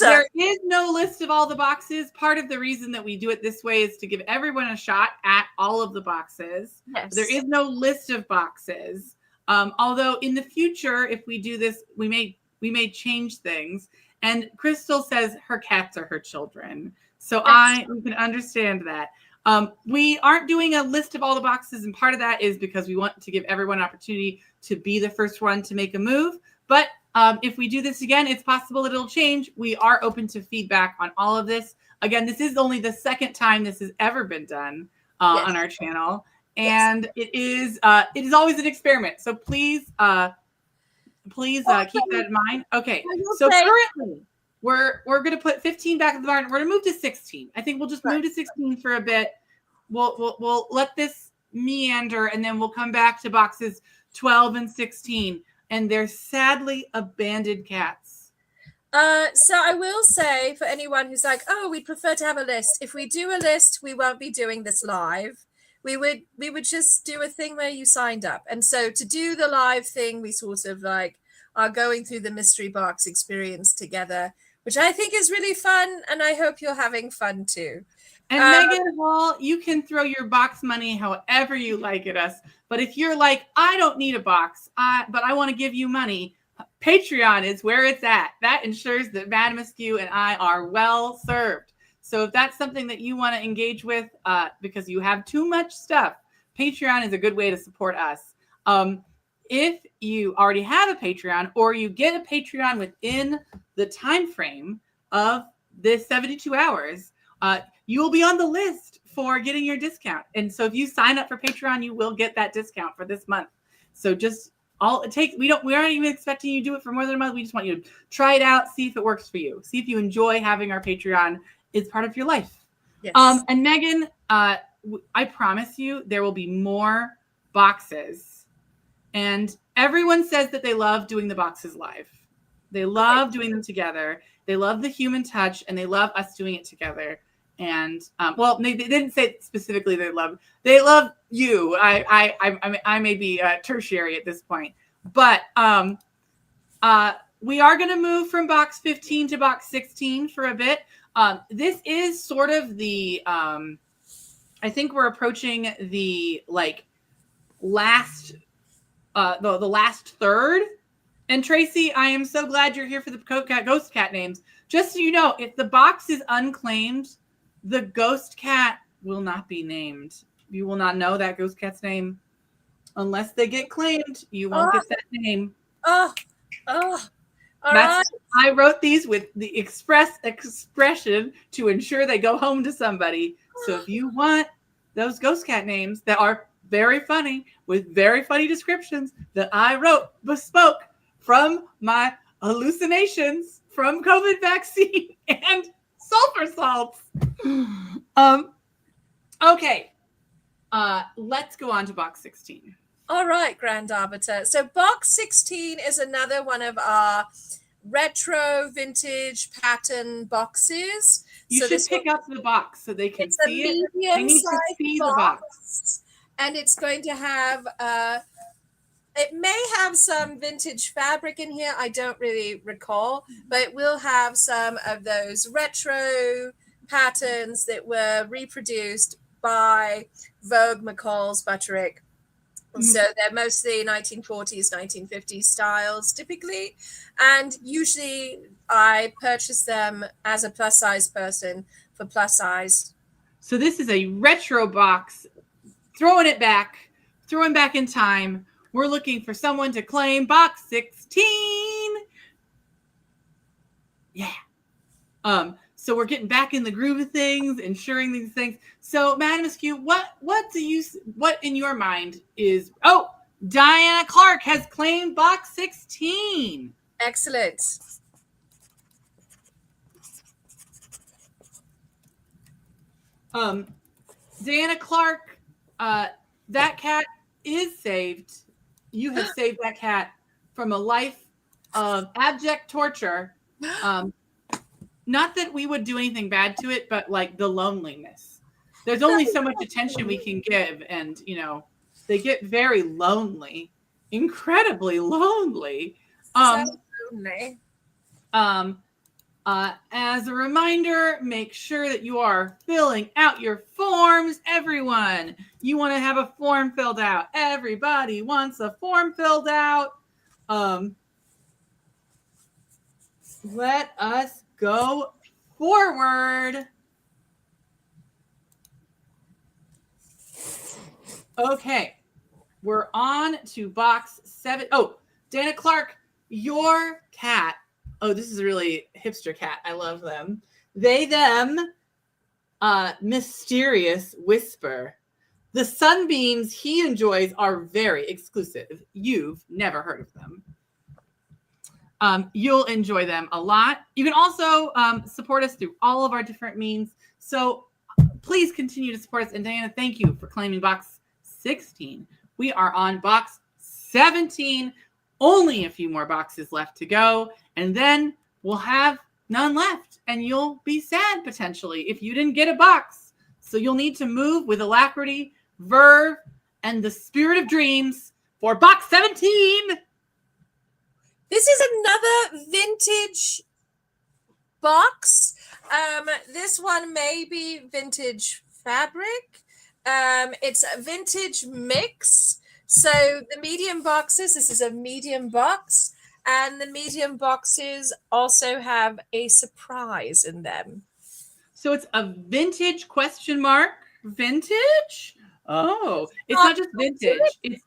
There is no list of all the boxes. Part of the reason that we do it this way is to give everyone a shot at all of the boxes. Yes. There is no list of boxes. Although in the future, if we do this, we may change things. And Crystal says her cats are her children. So we can understand that. We aren't doing a list of all the boxes, and part of that is because we want to give everyone an opportunity to be the first one to make a move. But if we do this again, it's possible that it'll change. We are open to feedback on all of this. Again, this is only the second time this has ever been done on our channel. And it is always an experiment. So please keep that in mind. Okay. So currently we're going to put 15 back in the barn. We're going to move to 16. I think we'll just move to 16 for a bit. We'll let this meander, and then we'll come back to boxes 12 and 16. And they're sadly abandoned cats. So I will say, for anyone who's like, oh, we'd prefer to have a list. If we do a list, we won't be doing this live. We would just do a thing where you signed up. And so to do the live thing, we sort of like are going through the mystery box experience together, which I think is really fun. And I hope you're having fun too. And Megan Hall, you can throw your box money however you like at us. But if you're like, I don't need a box, but I want to give you money, Patreon is where it's at. That ensures that Madam Askew and I are well served. So if that's something that you want to engage with because you have too much stuff, Patreon is a good way to support us. If you already have a Patreon, or you get a Patreon within the time frame of this 72 hours, you will be on the list for getting your discount. And so if you sign up for Patreon, you will get that discount for this month. So just we aren't even expecting you to do it for more than a month. We just want you to try it out, see if it works for you. See if you enjoy having our Patreon is part of your life. Yes. And Megan, I promise you there will be more boxes. And everyone says that they love doing the boxes live. They love doing them together. They love the human touch, and they love us doing it together. And they didn't say specifically they love you. I may be tertiary at this point, but we are going to move from box 15 to box 16 for a bit. This is sort of the I think we're approaching the last the last third. And Tracy, I am so glad you're here for the ghost cat names. Just so you know, if the box is unclaimed, the ghost cat will not be named. You will not know that ghost cat's name unless they get claimed. You won't get that name. All right. I wrote these with the expression to ensure they go home to somebody. So if you want those ghost cat names that are very funny, with very funny descriptions that I wrote bespoke from my hallucinations from COVID vaccine and sulfur salts. Okay. Let's go on to box 16. All right, Grand Arbiter. So box 16 is another one of our retro vintage pattern boxes. You should pick up the box so they can see it. They need to see the box. And it's going to have it may have some vintage fabric in here. I don't really recall, but it will have some of those retro patterns that were reproduced by Vogue, McCall's, Butterick. So they're mostly 1940s, 1950s styles typically. And usually I purchase them as a plus size person for plus size. So this is a retro box, throwing back in time. We're looking for someone to claim box 16. Yeah. So we're getting back in the groove of things, ensuring these things. So, Madam Askew, what in your mind is? Oh, Diana Clark has claimed box 16. Excellent. Diana Clark, that cat is saved. You have saved that cat from a life of abject torture. Not that we would do anything bad to it, but like the loneliness. There's only so much attention we can give, and They get very lonely, incredibly lonely. So lonely. As a reminder, make sure that you are filling out your forms, everyone. You want to have a form filled out. Everybody wants a form filled out. Let us go forward. Okay, we're on to box 7. Oh, Dana Clark, your cat. Oh, this is a really hipster cat. I love them. They, them, mysterious whisper. The sunbeams he enjoys are very exclusive. You've never heard of them. You'll enjoy them a lot. You can also support us through all of our different means. So please continue to support us. And Diana, thank you for claiming box 16. We are on box 17. Only a few more boxes left to go. And then we'll have none left. And you'll be sad potentially if you didn't get a box. So you'll need to move with alacrity, verve, and the spirit of dreams for box 17. This is another vintage box. This one may be vintage fabric. It's a vintage mix. So the medium boxes, this is a medium box, and the medium boxes also have a surprise in them. So it's a vintage ? Vintage? Oh, it's not just vintage. It's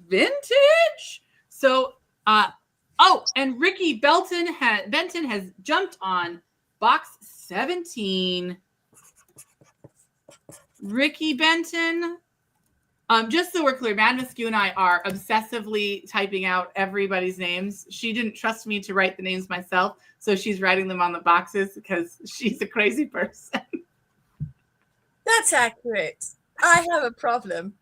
vintage. So, and Ricky Benton has jumped on box 17. Ricky Benton. Just so we're clear, M.A.G.I.C and I are obsessively typing out everybody's names. She didn't trust me to write the names myself, so she's writing them on the boxes because she's a crazy person. That's accurate. I have a problem.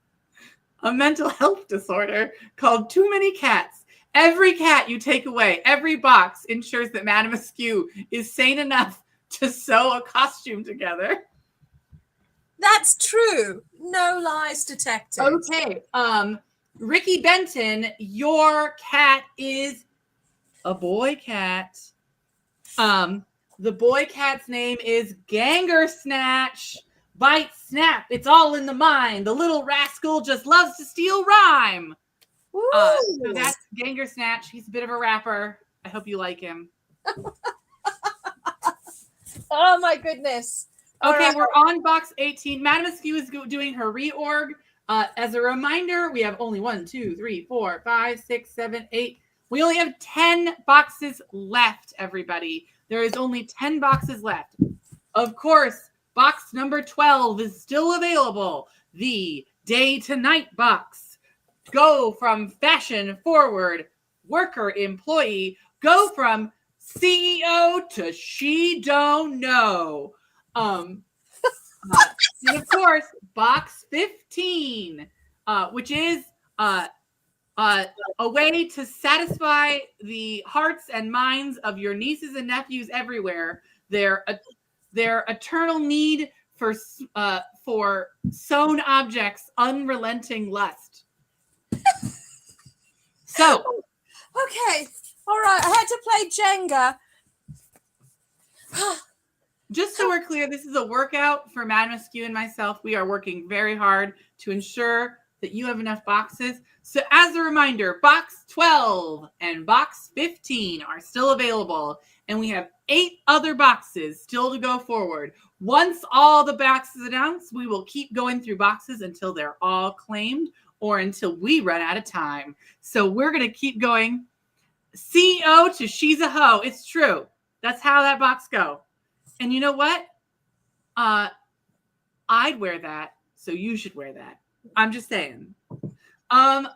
A mental health disorder called too many cats. Every cat you take away, every box ensures that Madame Askew is sane enough to sew a costume together. That's true. No lies detected. Okay. Ricky Benton, your cat is a boy cat. The boy cat's name is Ganger Snatch. Bite, snap, it's all in the mind. The little rascal just loves to steal rhyme. So that's Ganger Snatch. He's a bit of a rapper. I hope you like him. Oh my goodness. Okay, we're on box 18. Madame Askew is doing her reorg. As a reminder, we have only 1, 2, 3, 4, 5, 6, 7, 8. We only have 10 boxes left, everybody. There is only 10 boxes left. Of course, box number 12 is still available. The day to night box. Go from fashion forward, worker employee. Go from CEO to she don't know. And of course, box 15, which is a way to satisfy the hearts and minds of your nieces and nephews everywhere. Their eternal need for sewn objects, unrelenting lust. So, okay, all right. I had to play Jenga. Just so we're clear, this is a workout for M.A.G.I.C and myself. We are working very hard to ensure that you have enough boxes. So as a reminder, box 12 and box 15 are still available. And we have 8 other boxes still to go forward. Once all the boxes are announced, we will keep going through boxes until they're all claimed or until we run out of time. So we're going to keep going. CEO to she's a hoe. It's true. That's how that box go. And you know what? I'd wear that, so you should wear that. I'm just saying. So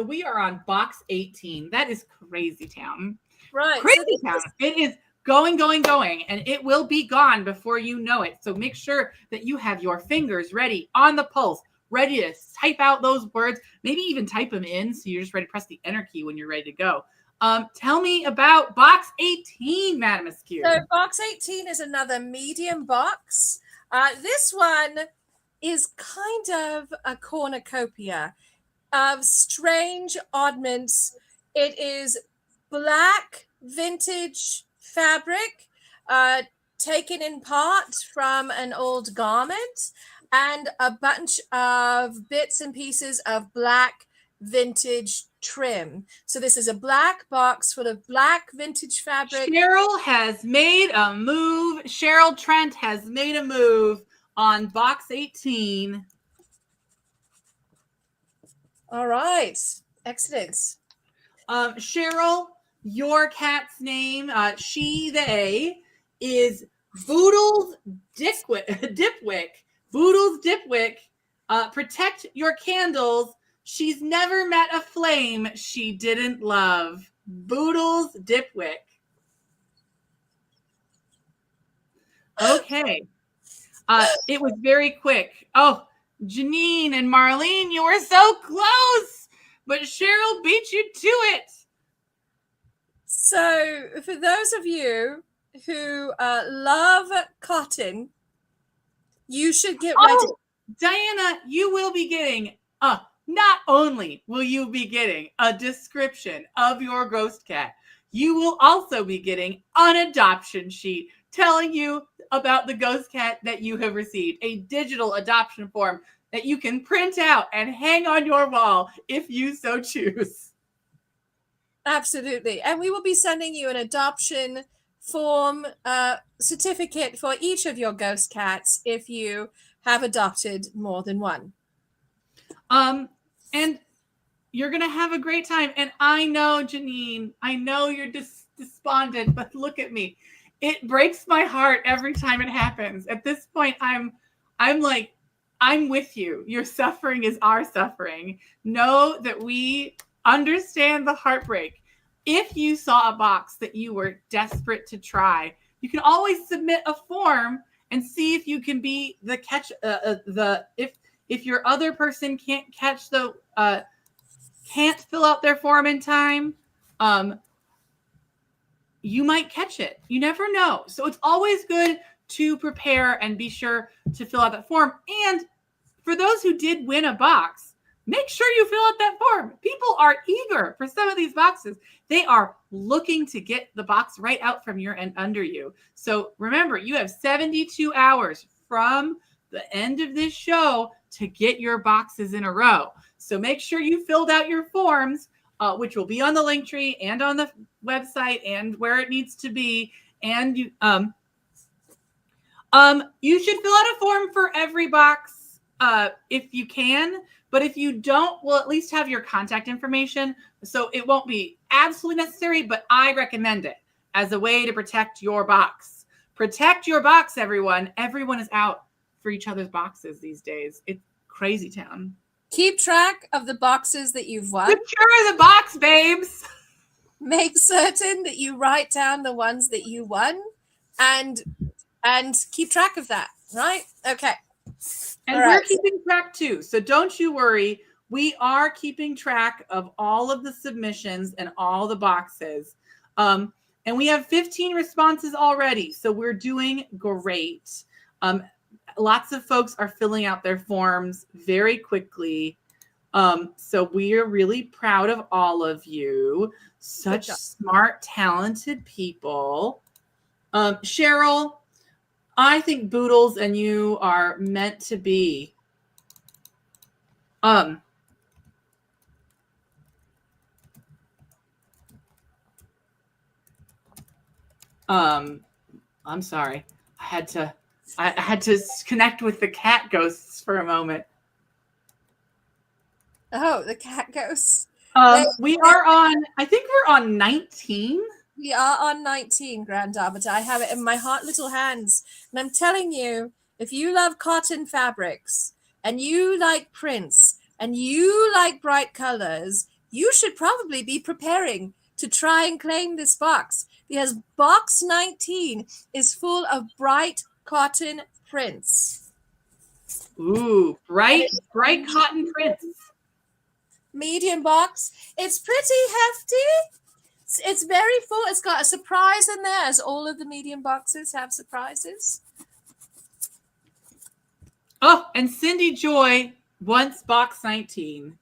we are on box 18. That is Crazy Town. Right. Crazy Town. It is going, and it will be gone before you know it. So make sure that you have your fingers ready on the pulse, ready to type out those words, maybe even type them in so you're just ready to press the enter key when you're ready to go. Tell me about box 18, Madame Askew. So box 18 is another medium box. This one is kind of a cornucopia of strange oddments. It is black vintage fabric, taken in part from an old garment, and a bunch of bits and pieces of black vintage trim. So this is a black box full of black vintage fabric. Cheryl has made a move. Cheryl Trent has made a move on box 18. All right. Excellent. Cheryl, your cat's name, they, is Boodles Dipwick. Boodles Dipwick. Protect your candles. She's never met a flame she didn't love. Boodles Dipwick. Okay. It was very quick. Oh, Janine and Marlene, you were so close, but Cheryl beat you to it. So, for those of you who love cotton, you should get ready. Diana, you will be getting, not only will you be getting a description of your ghost cat, you will also be getting an adoption sheet telling you about the ghost cat that you have received, a digital adoption form that you can print out and hang on your wall if you so choose. Absolutely. And we will be sending you an adoption form certificate for each of your ghost cats if you have adopted more than one. And you're going to have a great time. And I know, Janine, I know you're despondent, but look at me. It breaks my heart every time it happens. At this point, I'm like, I'm with you. Your suffering is our suffering. Know that we understand the heartbreak. If you saw a box that you were desperate to try, you can always submit a form and see if you can be the catch. If your other person can't catch can't fill out their form in time, you might catch it. You never know. So it's always good to prepare and be sure to fill out that form. And for those who did win a box, make sure you fill out that form. People are eager for some of these boxes. They are looking to get the box right out from your end under you. So remember, you have 72 hours from the end of this show to get your boxes in a row. So make sure you filled out your forms, which will be on the link tree and on the website and where it needs to be. And you should fill out a form for every box if you can. But if you don't, we'll at least have your contact information. So it won't be absolutely necessary, but I recommend it as a way to protect your box. Protect your box, everyone. Everyone is out for each other's boxes these days. It's crazy town. Keep track of the boxes that you've won. Secure the box, babes. Make certain that you write down the ones that you won and keep track of that, right? Okay. And we're keeping track too. So don't you worry. We are keeping track of all of the submissions and all the boxes. And we have 15 responses already. So we're doing great. Lots of folks are filling out their forms very quickly. So we are really proud of all of you. Such smart, talented people. Cheryl, I think Boodles and you are meant to be. I'm sorry. I had to connect with the cat ghosts for a moment. Oh, the cat ghosts. We are on, I think we're on 19. We are on 19, Grand Arbiter. I have it in my hot little hands. And I'm telling you, if you love cotton fabrics and you like prints and you like bright colors, you should probably be preparing to try and claim this box, because box 19 is full of bright cotton prints. Ooh, bright cotton prints. Medium box. It's pretty hefty. It's very full. It's got a surprise in there, as all of the medium boxes have surprises. Oh, and Cindy Joy wants box 19.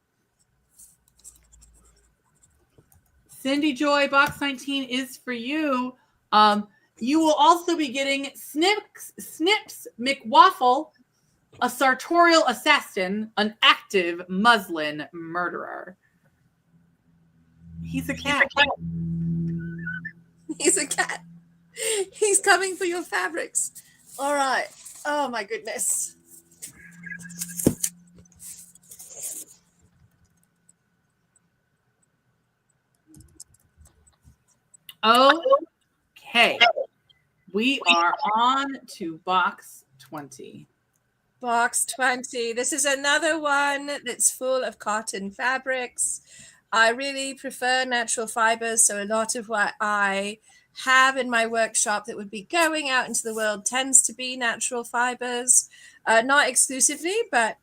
Cindy Joy, box 19 is for you. You will also be getting Snips McWaffle, a sartorial assassin, an active muslin murderer. He's a cat. He's a cat. He's coming for your fabrics. All right. Oh my goodness. Okay. We are on to box 20. Box 20. This is another one that's full of cotton fabrics. I really prefer natural fibers, so a lot of what I have in my workshop that would be going out into the world tends to be natural fibers. Not exclusively, but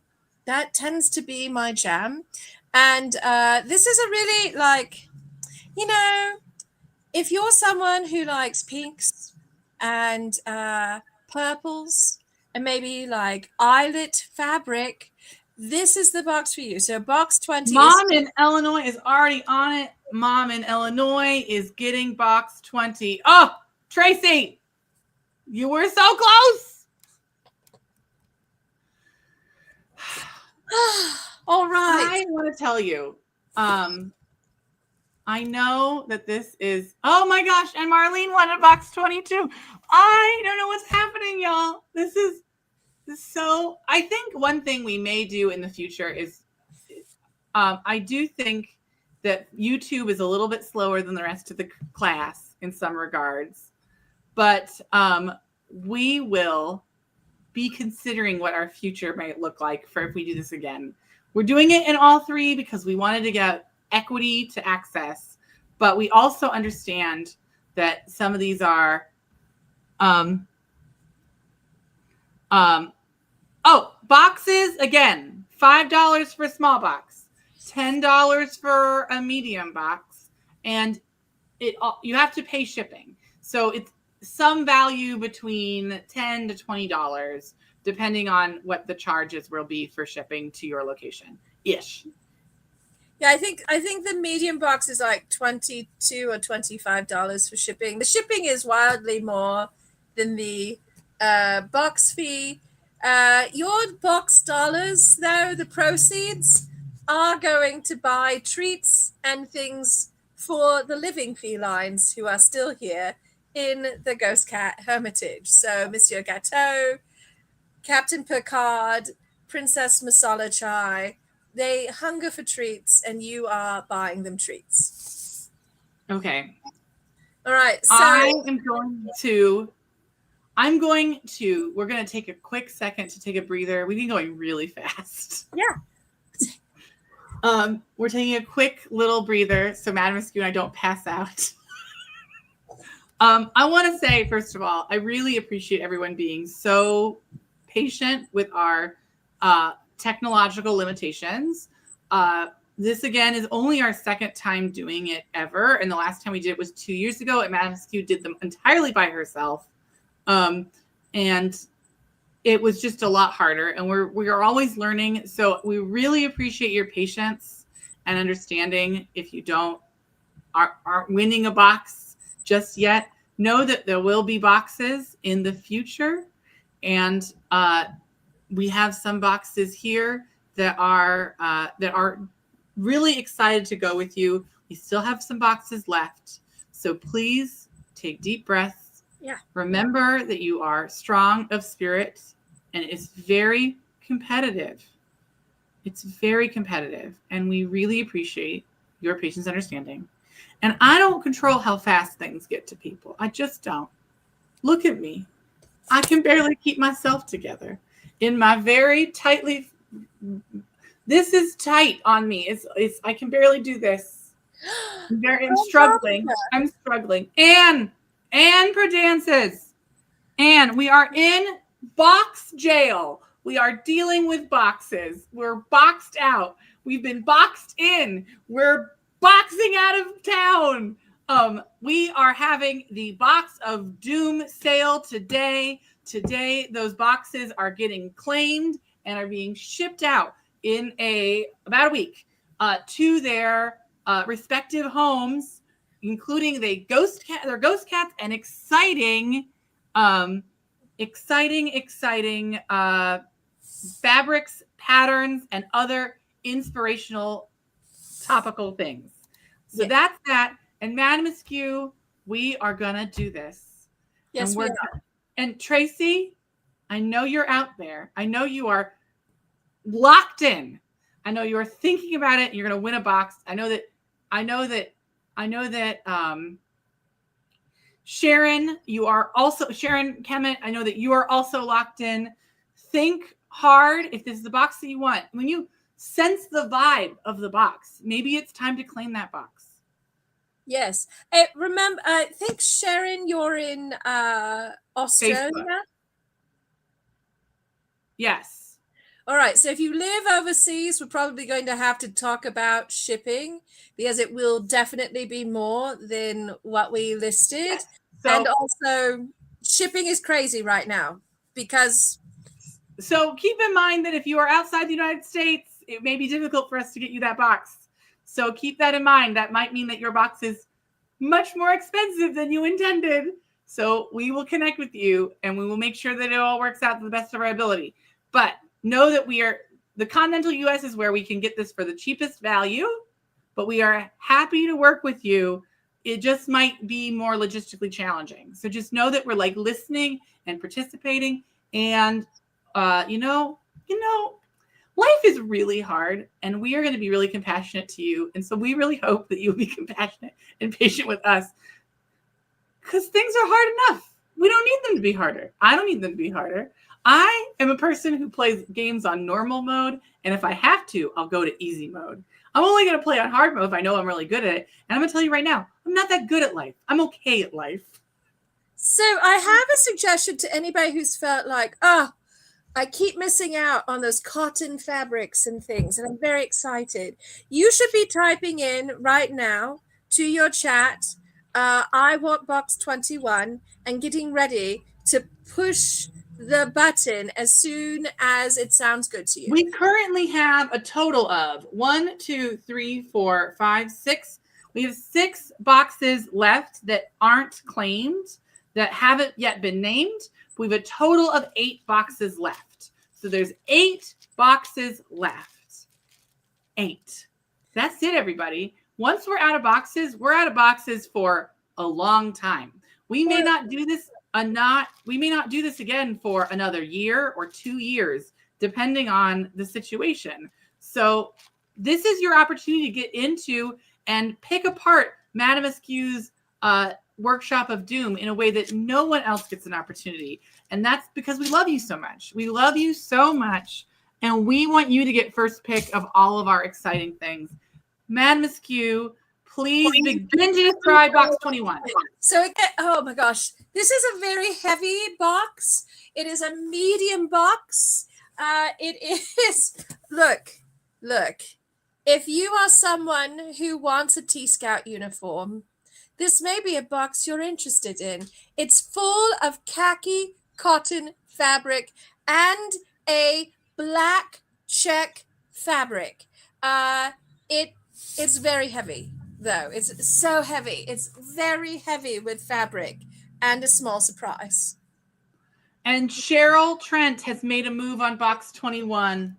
that tends to be my jam. And this is a really, like, you know, if you're someone who likes pinks and purples and maybe like eyelet fabric, this is the box for you. So box 20. Mom in Illinois is already on it. Mom in Illinois is getting box 20. Oh, Tracy, you were so close. All right. I want to tell you, I know that this is, oh my gosh, and Marlene wanted box 22. I don't know what's happening, y'all. This is so, I think one thing we may do in the future is, I do think that YouTube is a little bit slower than the rest of the class in some regards, but we will be considering what our future might look like for if we do this again. We're doing it in all three because we wanted to get equity to access, but we also understand that some of these are boxes, again, $5 for a small box, $10 for a medium box, and you have to pay shipping. So it's some value between $10 to $20, depending on what the charges will be for shipping to your location. Ish. Yeah, I think the medium box is like $22 or $25 for shipping. The shipping is wildly more than the box fee. Your box dollars, though, the proceeds are going to buy treats and things for the living felines who are still here in the Ghost Cat Hermitage. So Monsieur Gâteau, Captain Picard, Princess Masala Chai, they hunger for treats and you are buying them treats. Okay. All right. So we're going to take a quick second to take a breather. We've been going really fast. Yeah. We're taking a quick little breather so Madam Askew and I don't pass out. I want to say, first of all, I really appreciate everyone being so patient with our technological limitations. This, again, is only our second time doing it ever. And the last time we did it was 2 years ago. And Madam Askew did them entirely by herself. And it was just a lot harder. And we are always learning. So we really appreciate your patience and understanding if you aren't winning a box just yet. Know that there will be boxes in the future. And we have some boxes here that are really excited to go with you. We still have some boxes left. So please take deep breaths. Yeah. Remember that you are strong of spirit and it's very competitive. It's very competitive. And we really appreciate your patience and understanding. And I don't control how fast things get to people. I just don't. Look at me. I can barely keep myself together in my very tightly. This is tight on me. It's I can barely do this. I'm struggling. I'm struggling. Anne Prodances. Anne, we are in box jail. We are dealing with boxes. We're boxed out. We've been boxed in. We're boxing out of town. We are having the Box of Doom sale today. Today, those boxes are getting claimed and are being shipped out in about a week to their respective homes, including their ghost cats and exciting fabrics, patterns, and other inspirational topical things. So that's that. And Madam Askew, we are gonna do this. Yes, and we are. And Tracy, I know you're out there. I know you are locked in. I know you are thinking about it. You're gonna win a box. I know that Sharon, you are also Sharon Kemet. I know that you are also locked in. Think hard if this is the box that you want. When you sense the vibe of the box, maybe it's time to claim that box. Yes. Remember, I think Sharon, you're in Australia. Facebook. Yes. All right. So if you live overseas, we're probably going to have to talk about shipping because it will definitely be more than what we listed. Yes. And also, shipping is crazy right now because. So keep in mind that if you are outside the United States, it may be difficult for us to get you that box. So keep that in mind. That might mean that your box is much more expensive than you intended. So we will connect with you and we will make sure that it all works out to the best of our ability. But know that the continental US is where we can get this for the cheapest value, but we are happy to work with you. It just might be more logistically challenging. So just know that we're like listening and participating. And, life is really hard and we are going to be really compassionate to you. And so we really hope that you'll be compassionate and patient with us because things are hard enough. We don't need them to be harder. I don't need them to be harder. I am a person who plays games on normal mode. And if I have to, I'll go to easy mode. I'm only going to play on hard mode if I know I'm really good at it. And I'm going to tell you right now, I'm not that good at life. I'm okay at life. So I have a suggestion to anybody who's felt like, I keep missing out on those cotton fabrics and things, and I'm very excited. You should be typing in right now to your chat, I want box 21, and getting ready to push the button as soon as it sounds good to you. We currently have a total of 1, 2, 3, 4, 5, 6. We have 6 boxes left that aren't claimed, that haven't yet been named. We have a total of 8 boxes left. So there's 8 boxes left. 8. That's it, everybody. Once we're out of boxes for a long time. We may not do this again for another year or 2 years, depending on the situation. So this is your opportunity to get into and pick apart Madam Askew's workshop of doom in a way that no one else gets an opportunity. And that's because we love you so much. We love you so much. And we want you to get first pick of all of our exciting things. Madam Askew, please begin to describe box 21. So oh my gosh, this is a very heavy box. It is a medium box. It is, look. If you are someone who wants a T-Scout uniform, this may be a box you're interested in. It's full of khaki cotton fabric and a black check fabric. It's very heavy, though. It's so heavy. It's very heavy with fabric and a small surprise. And Cheryl Trent has made a move on box 21.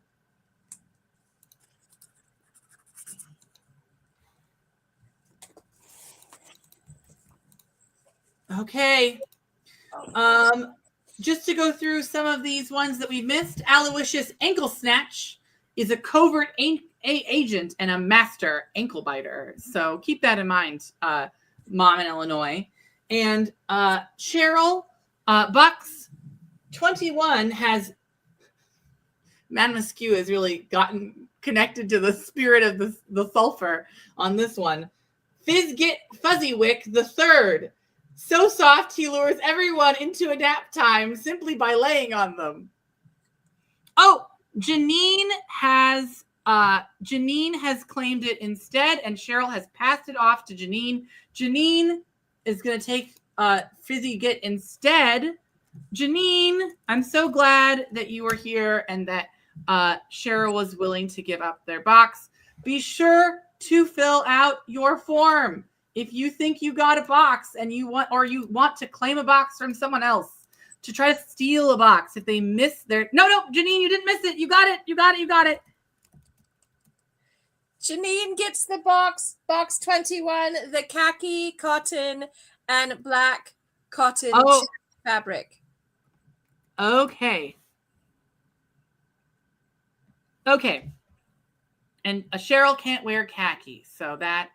Okay. Just to go through some of these ones that we missed, Aloysius Ankle Snatch is a covert agent and a master ankle biter. So keep that in mind, Mom in Illinois. And Cheryl, box 21 has, Madam Askew has really gotten connected to the spirit of the sulfur on this one. Fizgit Fuzzywick the Third. So soft, he lures everyone into a nap time simply by laying on them. Oh, Janine has claimed it instead, and Cheryl has passed it off to Janine. Janine is going to take Fizzy Git instead. Janine, I'm so glad that you are here and that Cheryl was willing to give up their box. Be sure to fill out your form. If you think you got a box and you want to claim a box from someone else, to try to steal a box if they miss their... No, Janine, you didn't miss it. You got it. Janine gets the box 21, the khaki cotton and black cotton fabric. Okay. And Cheryl can't wear khaki, so that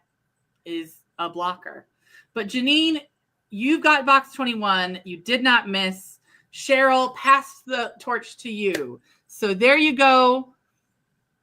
is a blocker. But Janine, you've got box 21. You did not miss. Cheryl passed the torch to you. So there you go.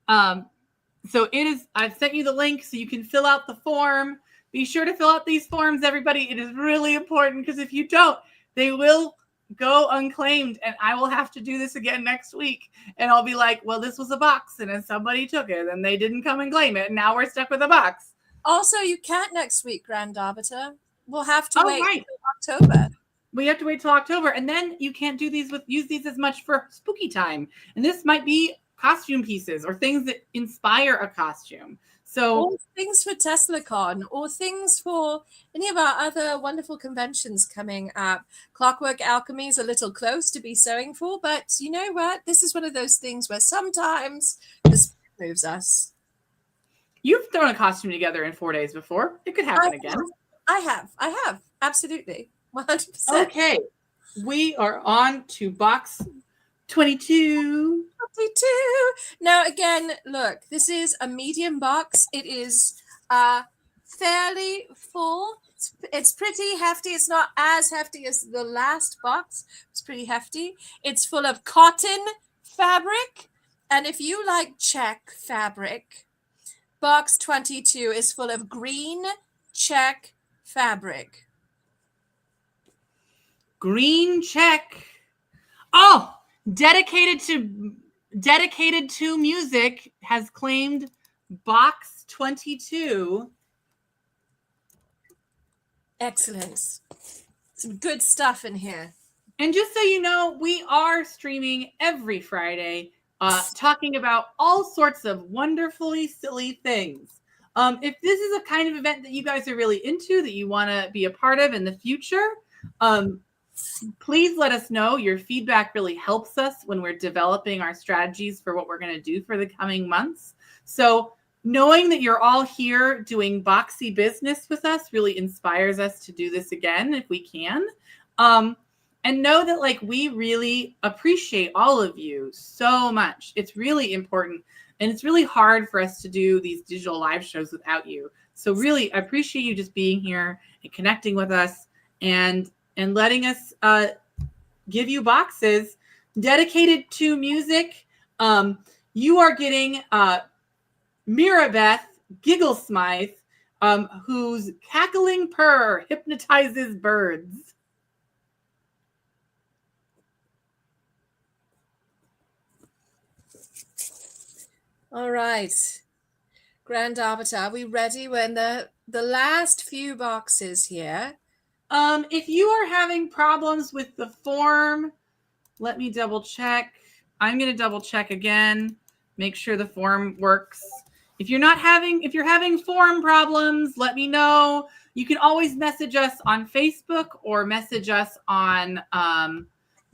So I've sent you the link so you can fill out the form. Be sure to fill out these forms, everybody. It is really important because if you don't, they will go unclaimed and I will have to do this again next week. And I'll be like, well, this was a box and then somebody took it and they didn't come and claim it. And now we're stuck with a box. Also, you can't next week, Grand Arbiter. We'll have to wait until October. We have to wait till October. And then you can't use these as much for spooky time. And this might be costume pieces or things that inspire a costume. So or things for TeslaCon or things for any of our other wonderful conventions coming up. Clockwork Alchemy is a little close to be sewing for, but you know what? This is one of those things where sometimes the spirit moves us. You've thrown a costume together in 4 days before. It could happen again. I have. Absolutely. 100%. Okay. We are on to box 22. Now, again, look, this is a medium box. It is fairly full. It's pretty hefty. It's not as hefty as the last box. It's pretty hefty. It's full of cotton fabric. And if you like check fabric, box 22 is full of green check fabric. Green check. Oh, dedicated to music has claimed box 22. Excellent. Some good stuff in here. And just so you know, we are streaming every Friday, talking about all sorts of wonderfully silly things. If this is a kind of event that you guys are really into, that you want to be a part of in the future, please let us know. Your feedback really helps us when we're developing our strategies for what we're going to do for the coming months. So knowing that you're all here doing boxy business with us really inspires us to do this again if we can. And know that we really appreciate all of you so much. It's really important. And it's really hard for us to do these digital live shows without you. So really, I appreciate you just being here and connecting with us and letting us give you boxes dedicated to music. You are getting Mirabeth Gigglesmythe, whose cackling purr hypnotizes birds. All right. Grand Arbiter, are we ready? We're in the last few boxes here. If you are having problems with the form, let me double check. I'm going to double check again, make sure the form works. If you're having form problems, let me know. You can always message us on Facebook or message us on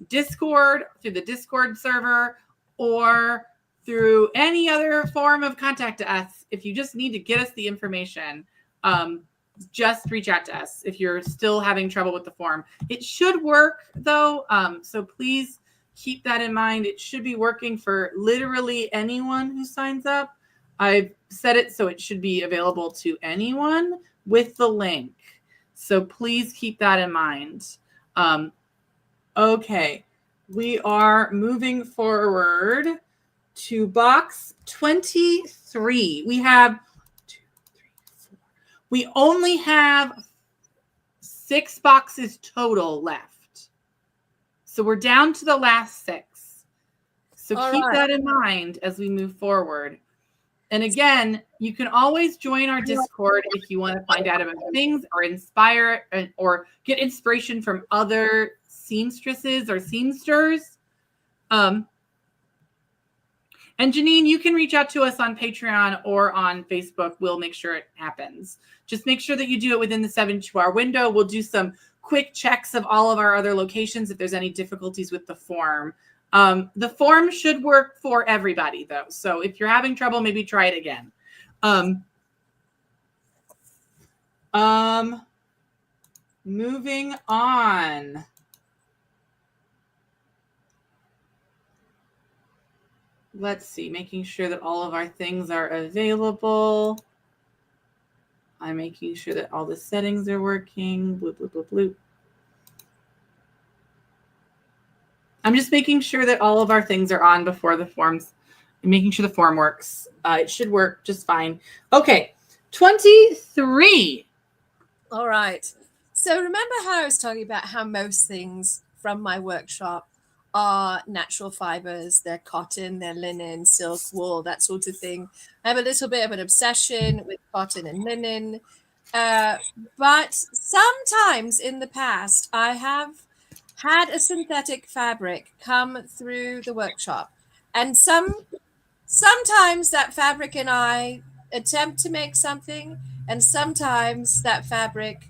Discord, through the Discord server, or through any other form of contact to us. If you just need to get us the information, just reach out to us if you're still having trouble with the form. It should work though, so please keep that in mind. It should be working for literally anyone who signs up. I've set it so it should be available to anyone with the link. So please keep that in mind. Okay, we are moving forward to box 23. We only have 6 boxes total left. So we're down to the last 6. So keep that in mind as we move forward. And again, you can always join our Discord if you want to find out about things or inspire or get inspiration from other seamstresses or seamsters. And Janine, you can reach out to us on Patreon or on Facebook. We'll make sure it happens. Just make sure that you do it within the 72-hour window. We'll do some quick checks of all of our other locations if there's any difficulties with the form. The form should work for everybody, though. So if you're having trouble, maybe try it again. Moving on. Let's see, making sure that all of our things are available. I'm making sure that all the settings are working. Bloop, bloop, bloop, bloop. I'm just making sure that all of our things are on before the forms, making sure the form works. It should work just fine. Okay, 23. All right. So remember how I was talking about how most things from my workshop are natural fibers? They're cotton, they're linen, silk, wool, that sort of thing. I have a little bit of an obsession with cotton and linen. But sometimes in the past, I have had a synthetic fabric come through the workshop. And sometimes that fabric and I attempt to make something, and sometimes that fabric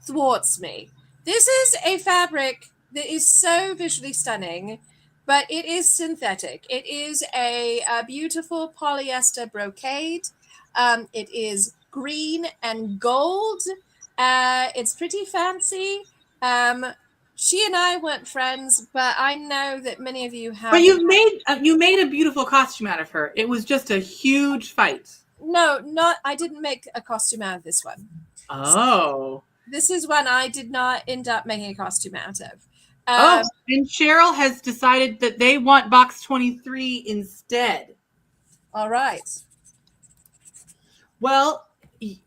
thwarts me. This is a fabric that is so visually stunning, but it is synthetic. It is a beautiful polyester brocade. It is green and gold. It's pretty fancy. She and I weren't friends, but I know that many of you have. But you made a beautiful costume out of her. It was just a huge fight. No, I didn't make a costume out of this one. Oh. This is one I did not end up making a costume out of. And Cheryl has decided that they want box 23 instead. All right. Well,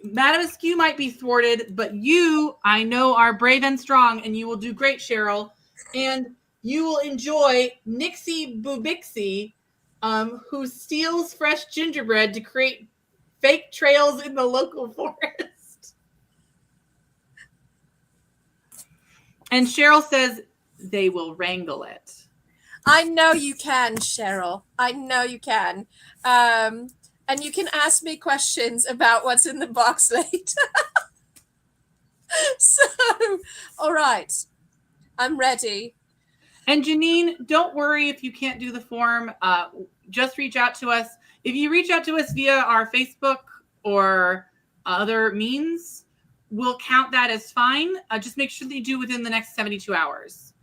Madam Askew might be thwarted, but you, I know, are brave and strong, and you will do great, Cheryl. And you will enjoy Nixie Boobixie, who steals fresh gingerbread to create fake trails in the local forest. And Cheryl says they will wrangle it. I know you can, Cheryl. I know you can. And you can ask me questions about what's in the box later. So, all right. I'm ready. And Janine, don't worry if you can't do the form. Just reach out to us. If you reach out to us via our Facebook or other means, we'll count that as fine. Just make sure that you do within the next 72 hours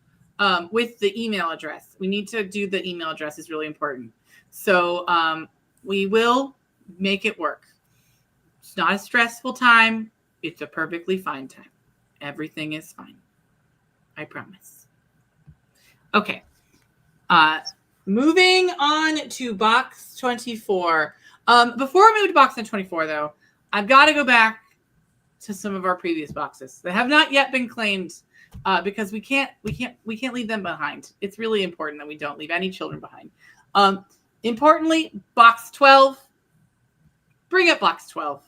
with the email address. We need to do the email address is really important. So we will make it work. It's not a stressful time. It's a perfectly fine time. Everything is fine. I promise. Okay. Moving on to box 24. Before I move to box 24, though, I've got to go back to some of our previous boxes that have not yet been claimed because we can't leave them behind. It's really important that we don't leave any children behind. Importantly, box 12. Bring up box 12.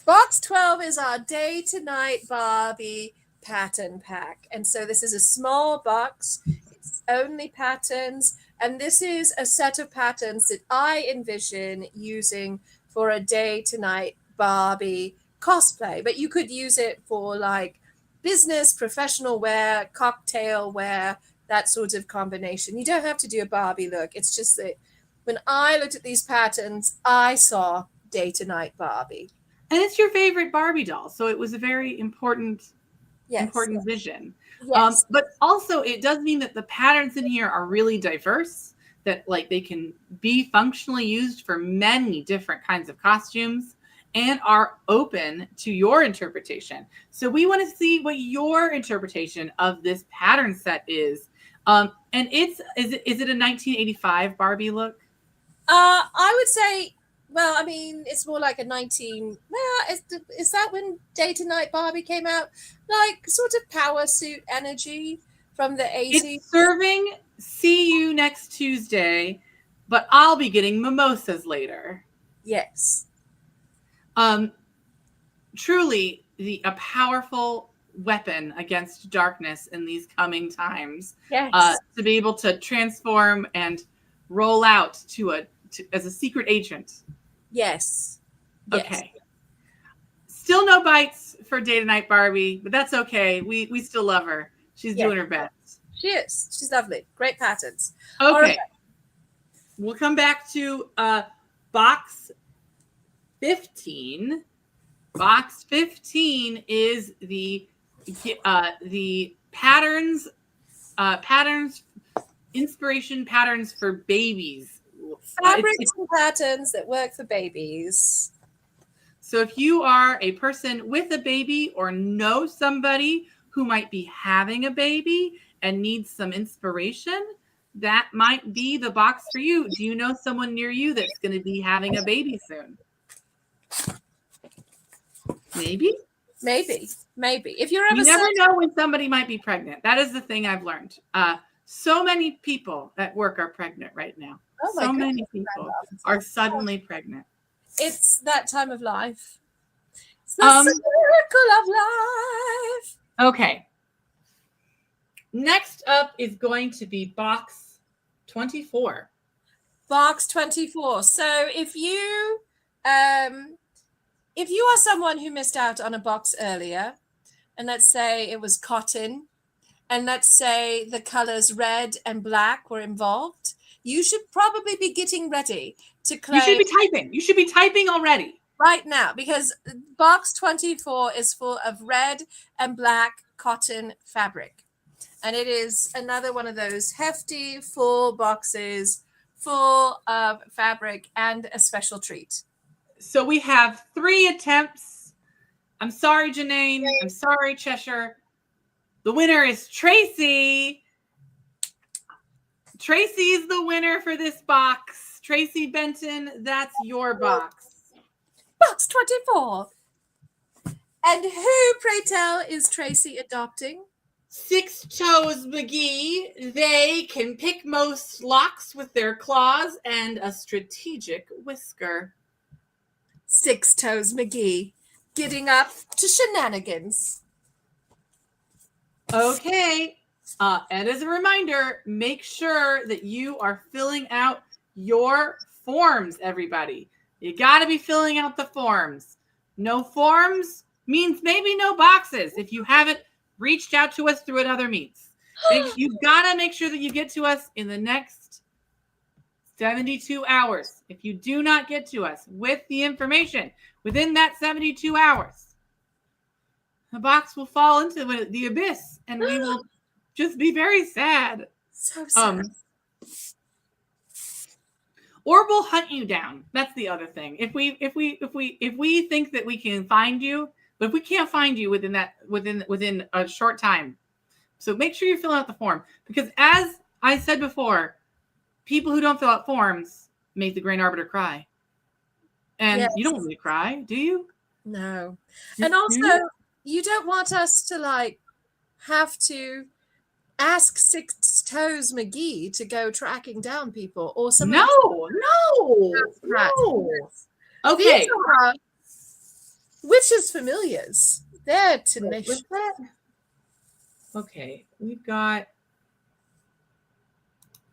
Box 12 is our day to night Barbie pattern pack. And so this is a small box. It's only patterns. And this is a set of patterns that I envision using for a day to night Barbie cosplay. But you could use it for like business, professional wear, cocktail wear, that sort of combination. You don't have to do a Barbie look. It's just that when I looked at these patterns, I saw day to night Barbie. And it's your favorite Barbie doll. So it was a very important vision. Yes. But also it does mean that the patterns in here are really diverse, that like they can be functionally used for many different kinds of costumes and are open to your interpretation. So we want to see what your interpretation of this pattern set is. And is it a 1985 Barbie look? I would say, well, I mean, it's more like a 19. Well, is that when Day to Night Barbie came out? Like sort of power suit energy from the 80s. It's serving see you next Tuesday, but I'll be getting mimosas later. Yes. Truly a powerful weapon against darkness in these coming times. Yes. To be able to transform and roll out as a secret agent? Yes. Okay. Still no bites for Day to Night Barbie, but that's okay. We still love her. She's doing her best. She is. She's lovely. Great patterns. Okay. All right. We'll come back to box 15. Box 15 is the patterns, inspiration patterns for babies. Fabrics and patterns that work for babies. So if you are a person with a baby or know somebody who might be having a baby and needs some inspiration, that might be the box for you. Do you know someone near you that's going to be having a baby soon? Maybe. If you're ever you never know when somebody might be pregnant. That is the thing I've learned. So many people at work are pregnant right now. Oh my so goodness, many people are suddenly pregnant. It's that time of life. It's the circle of life. Okay. Next up is going to be box 24. Box 24. So if you are someone who missed out on a box earlier, and let's say it was cotton, and let's say the colors red and black were involved, you should probably be getting ready to claim. You should be typing. You should be typing already. Right now, because box 24 is full of red and black cotton fabric. And it is another one of those hefty, full boxes, full of fabric and a special treat. So we have 3 attempts. I'm sorry, Janine. I'm sorry, Cheshire. The winner is Tracy. Tracy is the winner for this box. Tracy Benton, that's your box. Box 24. And who, pray tell, is Tracy adopting? 6 Toes McGee. They can pick most locks with their claws and a strategic whisker. 6 Toes McGee, getting up to shenanigans. Okay. And as a reminder, make sure that you are filling out your forms, everybody. You got to be filling out the forms. No forms means maybe no boxes if you haven't reached out to us through another means. You've got to make sure that you get to us in the next 72 hours. If you do not get to us with the information within that 72 hours, the box will fall into the abyss and we will just be very sad. So sad. Or we'll hunt you down. That's the other thing. If we think that we can find you, but if we can't find you within a short time, so make sure you fill out the form, because as I said before, people who don't fill out forms make the Grand Arbiter cry, and you don't want me to cry, do you? No. And also, you don't want us to have to ask 6 Toes McGee to go tracking down people or something. No. Okay. These are witches familiars. They're tenacious. Okay, we've got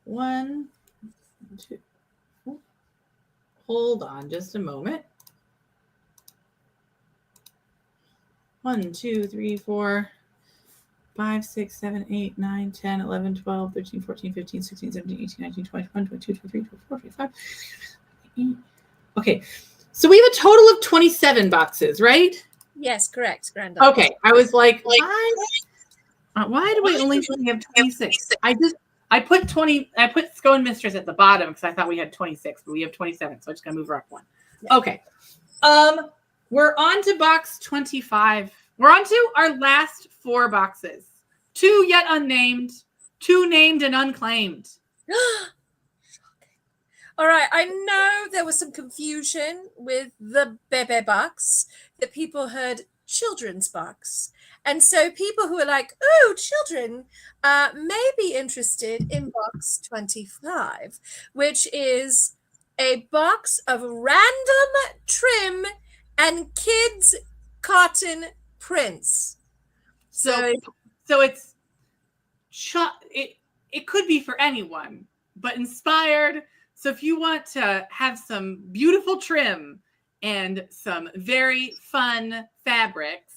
1, 2. Hold on just a moment. 1, 2, 3, 4, 5, 6, 7, 8, 9, 10, 11, 12, 13, 14, 15, 16, 17, 18, 19, 20, 21, 22, 23, 24, 25. 28. Okay. So we have a total of 27 boxes, right? Yes, correct. Okay. I was like why do we only have 26? I put Scone Mistress at the bottom because I thought we had 26, but we have 27, so I'm just gonna move her up 1. Yeah. Okay. We're on to box 25. We're on to our last 4 boxes. 2 yet unnamed, 2 named and unclaimed. All right, I know there was some confusion with the Bebe box, that people heard children's box. And so people who are like, oh, children may be interested in box 25, which is a box of random trim and kids cotton prints. So it's it could be for anyone, but inspired. So if you want to have some beautiful trim and some very fun fabrics,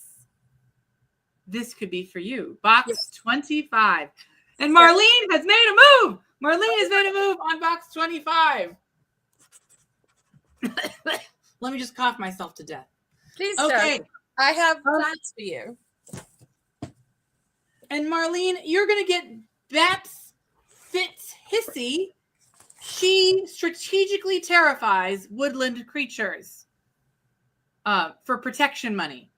this could be for you. Box 25. And Marlene has made a move. Marlene has made a move on box 25. Let me just cough myself to death. Please don't. I have plans for you. And Marlene, you're going to get Baps Fits Hissy. She strategically terrifies woodland creatures for protection money.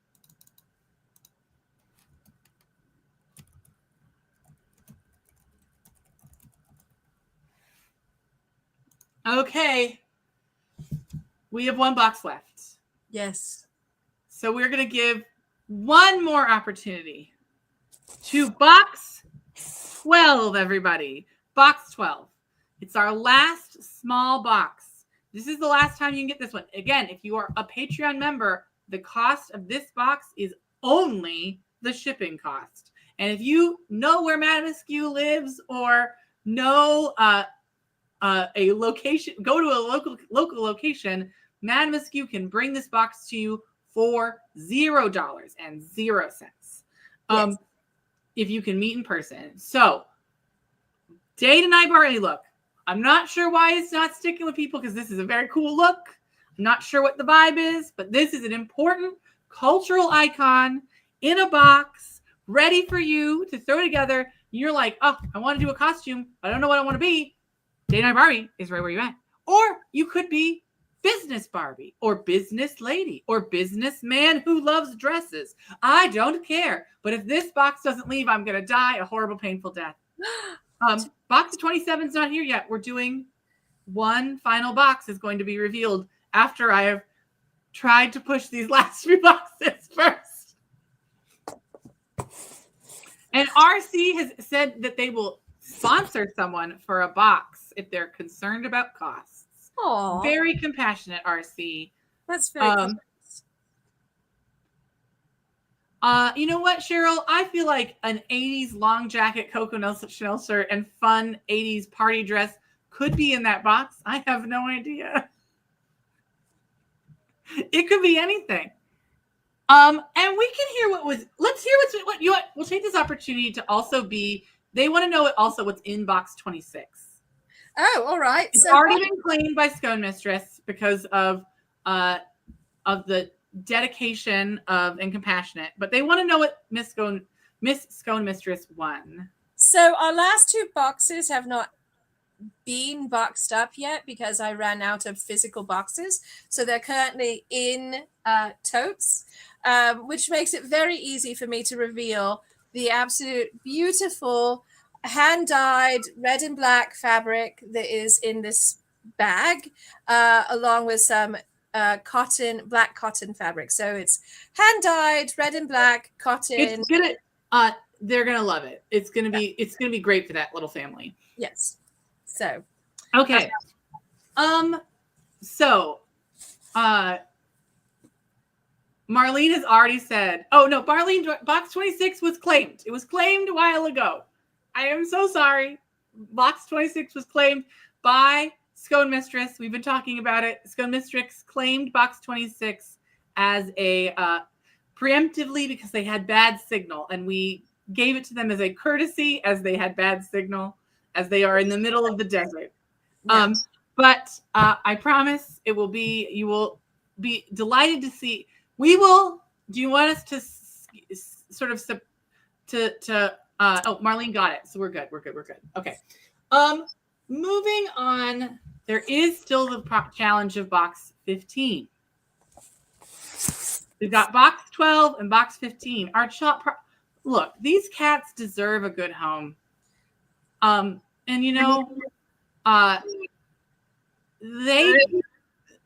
Okay. We have one box left. Yes. So we're going to give one more opportunity to box 12, everybody. Box 12. It's our last small box. This is the last time you can get this one. Again, if you are a Patreon member, the cost of this box is only the shipping cost. And if you know where Madame Askew lives or know a location, go to a local location, Madame Askew can bring this box to you for $0.00. Yes. If you can meet in person. So, Date and I already look. I'm not sure why it's not sticking with people because this is a very cool look. I'm not sure what the vibe is, but this is an important cultural icon in a box, ready for you to throw together. You're like, oh, I want to do a costume. I don't know what I want to be. Date Night Barbie is right where you're at. Or you could be business Barbie or business lady or businessman who loves dresses. I don't care. But if this box doesn't leave, I'm going to die a horrible, painful death. Box 27 is not here yet. We're doing one final box is going to be revealed after I have tried to push these last few boxes first. And RC has said that they will sponsor someone for a box if they're concerned about costs. Aww. Very compassionate, RC. That's very nice. You know what, Cheryl? I feel like an 80s long jacket Coco Chanel shirt and fun 80s party dress could be in that box. I have no idea. It could be anything. And we can hear let's hear we'll take this opportunity to also be, they want to know what's in box 26. Oh, all right. It's already been claimed by Scone Mistress because of the dedication of and compassionate, but they want to know what Miss Scone Mistress won. So our last two boxes have not been boxed up yet because I ran out of physical boxes. So they're currently in totes, which makes it very easy for me to reveal the absolute beautiful hand-dyed red and black fabric that is in this bag, along with some black cotton fabric. So it's hand-dyed red and black cotton. It's gonna they're gonna love it. It's gonna be great for that little family. Yes. So okay. Marlene has already said, oh no, Marlene, box 26 was claimed. It was claimed a while ago. I am so sorry. Box 26 was claimed by Scone Mistress. We've been talking about it. Scone Mistress claimed box 26 as a preemptively because they had bad signal, and we gave it to them as a courtesy as they had bad signal, as they are in the middle of the desert. Yes. But I promise you will be delighted to see. We will. Do you want us to sort of oh, Marlene got it. So we're good. We're good. Okay. Moving on. There is still the challenge of box 15. We've got box 12 and box 15. Look, these cats deserve a good home. And you know,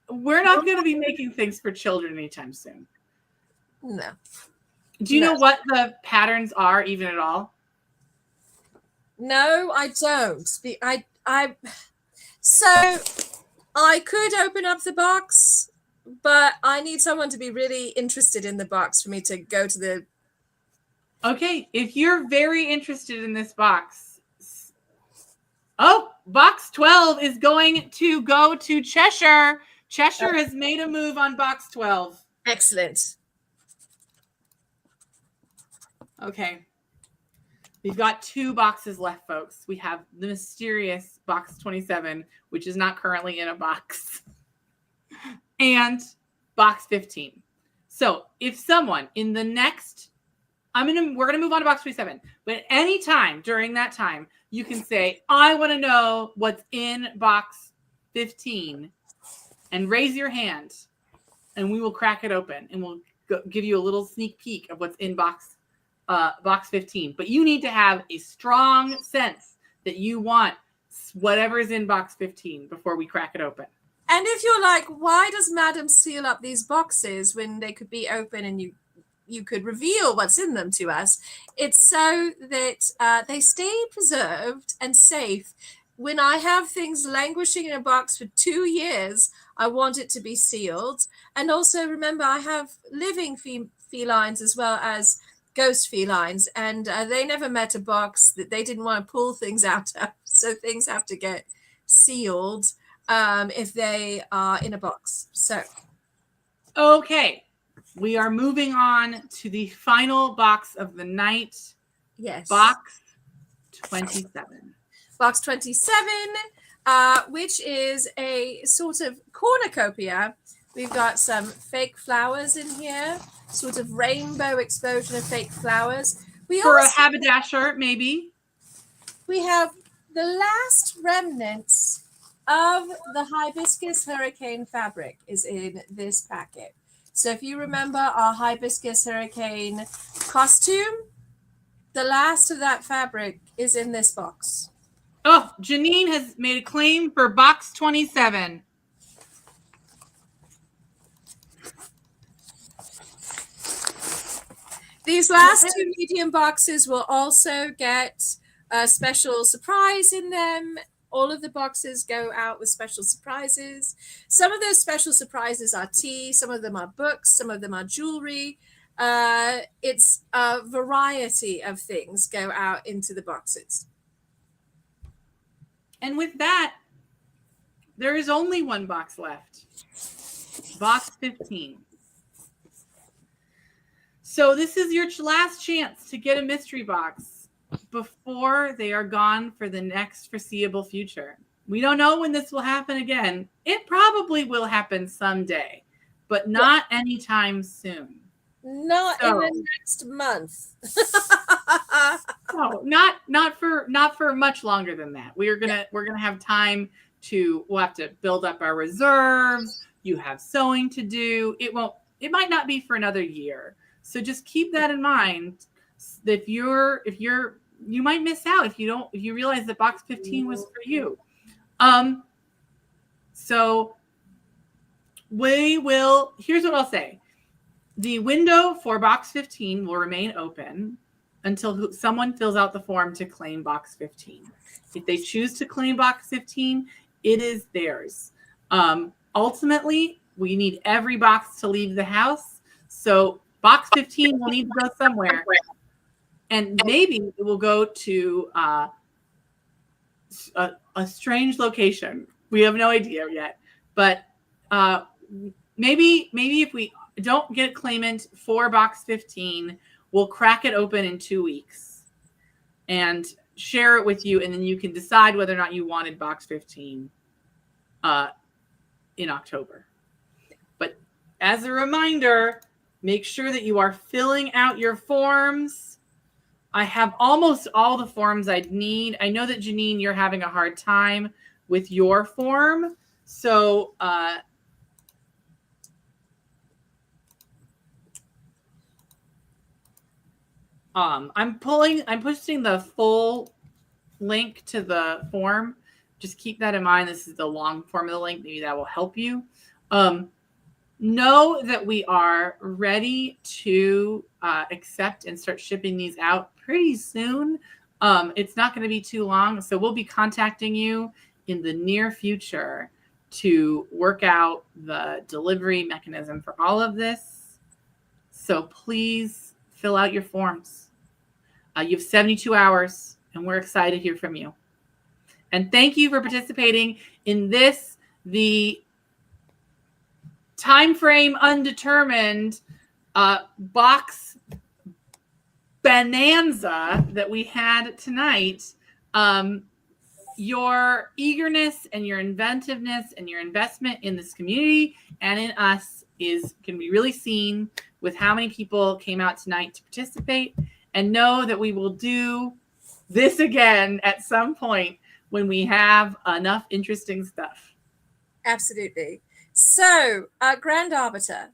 we're not going to be making things for children anytime soon. No. Do you know what the patterns are even at all? No, I don't. So I could open up the box, but I need someone to be really interested in the box for me to go to the... Okay, if you're very interested in this box, Oh, box 12 is going to go to Cheshire. Cheshire has made a move on box 12. Excellent. Okay. We've got 2 boxes left, folks. We have the mysterious box 27, which is not currently in a box, and box 15. So if someone in the next, we're gonna move on to box 27, but any time during that time, you can say, I want to know what's in box 15, and raise your hand, and we will crack it open, and we'll give you a little sneak peek of what's in box 15. But you need to have a strong sense that you want whatever is in box 15 before we crack it open. And if you're like, why does Madam seal up these boxes when they could be open and you could reveal what's in them to us? It's so that they stay preserved and safe. When I have things languishing in a box for 2 years, I want it to be sealed. And also remember, I have living felines as well as ghost felines, and they never met a box that they didn't want to pull things out of. So things have to get sealed if they are in a box. So, okay, we are moving on to the final box of the night. Yes. Box 27. Box 27, which is a sort of cornucopia. We've got some fake flowers in here, sort of rainbow explosion of fake flowers. For a haberdasher, maybe. We have the last remnants of the hibiscus hurricane fabric is in this packet. So if you remember our hibiscus hurricane costume, the last of that fabric is in this box. Oh, Janine has made a claim for box 27. These last 2 medium boxes will also get a special surprise in them. All of the boxes go out with special surprises. Some of those special surprises are tea, some of them are books, some of them are jewelry. It's a variety of things go out into the boxes. And with that, there is only one box left. Box 15. So this is your last chance to get a mystery box before they are gone for the next foreseeable future. We don't know when this will happen again. It probably will happen someday, but not anytime soon. Not in the next month. No, not for much longer than that. We're gonna have time we'll have to build up our reserves. You have sewing to do. It might not be for another year. So just keep that in mind. If you might miss out if you realize that box 15 was for you. So here's what I'll say. The window for box 15 will remain open until someone fills out the form to claim box 15. If they choose to claim box 15, it is theirs. Ultimately, we need every box to leave the house. So box 15 will need to go somewhere. And maybe it will go to a strange location. We have no idea yet. But maybe if we don't get a claimant for box 15, we'll crack it open in 2 weeks and share it with you. And then you can decide whether or not you wanted box 15 in October. But as a reminder, make sure that you are filling out your forms. I have almost all the forms I'd need. I know that, Janine, you're having a hard time with your form. So I'm posting the full link to the form. Just keep that in mind. This is the long form of the link. Maybe that will help you. Know that we are ready to accept and start shipping these out pretty soon. It's not going to be too long. So we'll be contacting you in the near future to work out the delivery mechanism for all of this. So please fill out your forms. You have 72 hours, and we're excited to hear from you. And thank you for participating in this, the time frame undetermined box bonanza that we had tonight. Your eagerness and your inventiveness and your investment in this community and in us can be really seen with how many people came out tonight to participate, and know that we will do this again at some point when we have enough interesting stuff. Absolutely. So, Grand Arbiter,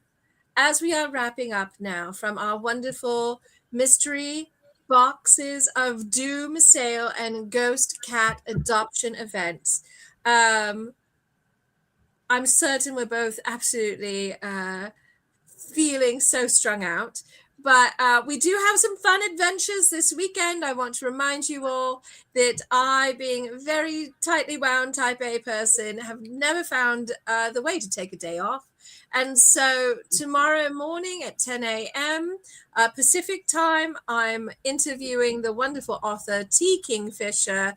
as we are wrapping up now from our wonderful mystery boxes of Doom sale and ghost cat adoption events, I'm certain we're both absolutely feeling so strung out. But we do have some fun adventures this weekend. I want to remind you all that I, being a very tightly wound type A person, have never found the way to take a day off. And so tomorrow morning at 10 a.m. Pacific time, I'm interviewing the wonderful author T. Kingfisher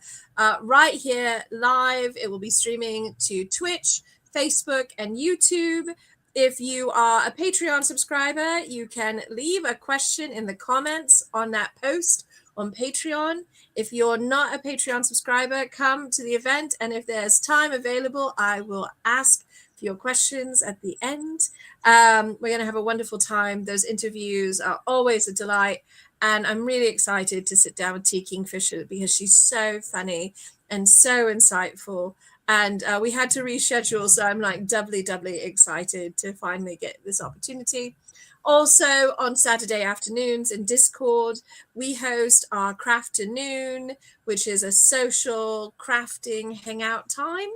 right here live. It will be streaming to Twitch, Facebook, and YouTube. If you are a Patreon subscriber, you can leave a question in the comments on that post on Patreon. If you're not a Patreon subscriber, come to the event, and if there's time available, I will ask for your questions at the end. We're going to have a wonderful time. Those interviews are always a delight, and I'm really excited to sit down with T. Kingfisher because she's so funny and so insightful. And we had to reschedule, so I'm like doubly excited to finally get this opportunity. Also, on Saturday afternoons in Discord, we host our Crafternoon, which is a social crafting hangout time.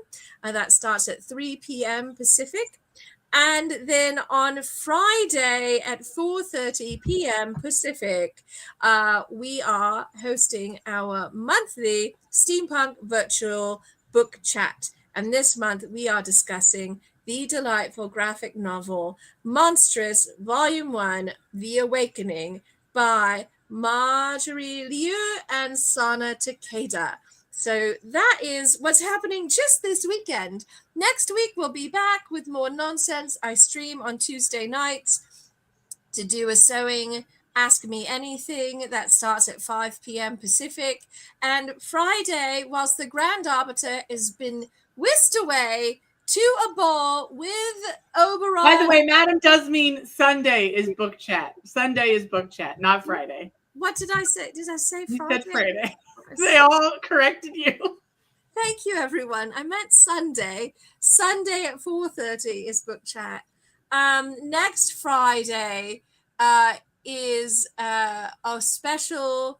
That starts at 3 p.m. Pacific. And then on Friday at 4:30 p.m. Pacific, we are hosting our monthly steampunk virtual book chat. And this month we are discussing the delightful graphic novel Monstrous Volume 1, The Awakening by Marjorie Liu and Sana Takeda. So that is what's happening just this weekend. Next week, we'll be back with more nonsense. I stream on Tuesday nights to do a sewing Ask Me Anything that starts at 5 p.m. Pacific. And Friday, whilst the Grand Arbiter has been whisked away to a ball with Oberon. By the way, Madam does mean Sunday is book chat. Sunday is book chat, not Friday. What did I say? Did I say Friday? You said Friday. They all corrected you. Thank you, everyone. I meant Sunday. Sunday at 4:30 is book chat. Next Friday is our special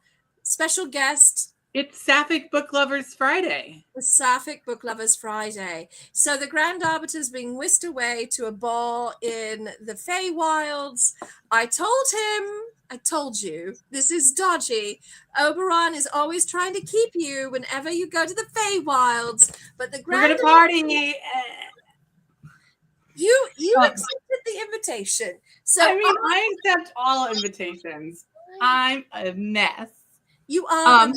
guest. It's Sapphic Book Lovers Friday. The Sapphic Book Lovers Friday. So the Grand Arbiter is being whisked away to a ball in the Feywilds. I told you, this is dodgy. Oberon is always trying to keep you whenever you go to the Feywilds. But the Grand We're going to party. You accepted the invitation. So I mean, I accept all invitations. I'm a mess. You are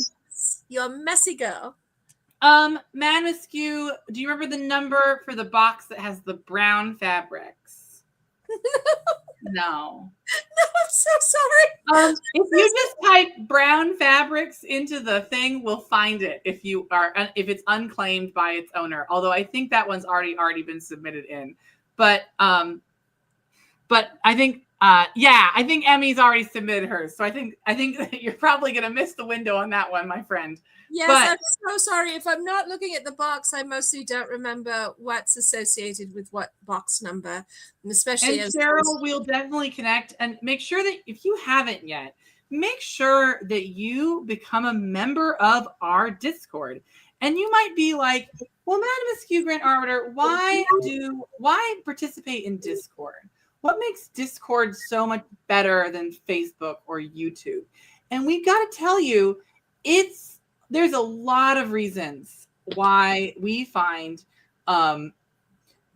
you're a messy girl. M.A.G.I.C, do you remember the number for the box that has the brown fabrics? No. I'm so sorry. If you just type brown fabrics into the thing, we'll find it if it's unclaimed by its owner. Although I think that one's already been submitted in. But I think I think Emmy's already submitted hers. So I think that you're probably gonna miss the window on that one, my friend. Yes, I'm so sorry. If I'm not looking at the box, I mostly don't remember what's associated with what box number. And especially as Cheryl, we'll definitely connect, and make sure that if you haven't yet, make sure that you become a member of our Discord. And you might be like, well, Madam Askew, Grand Arbiter, why participate in Discord? What makes Discord so much better than Facebook or YouTube? And we got to tell you, there's a lot of reasons why we find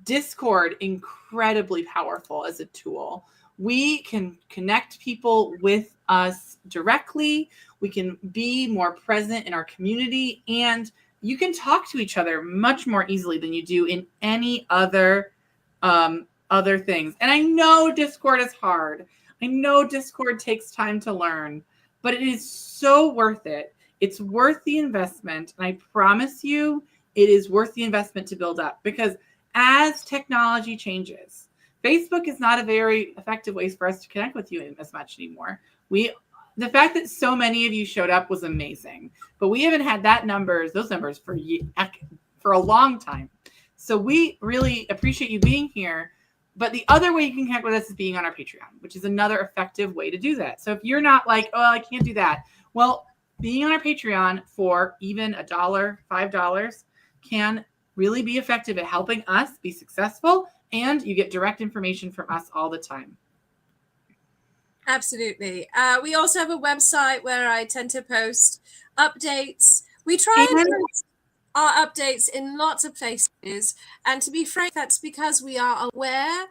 Discord incredibly powerful as a tool. We can connect people with us directly. We can be more present in our community, and you can talk to each other much more easily than you do in any other things. And I know Discord is hard. I know Discord takes time to learn, but it is so worth it. It's worth the investment. And I promise you, it is worth the investment to build up, because as technology changes, Facebook is not a very effective way for us to connect with you as much anymore. The fact that so many of you showed up was amazing, but we haven't had those numbers for a long time. So we really appreciate you being here. But the other way you can connect with us is being on our Patreon, which is another effective way to do that. So if you're not like, oh, I can't do that, well, being on our Patreon for even $1, $5 can really be effective at helping us be successful, and you get direct information from us all the time. Absolutely. We also have a website where I tend to post updates. We try and post our updates in lots of places. And to be frank, that's because we are aware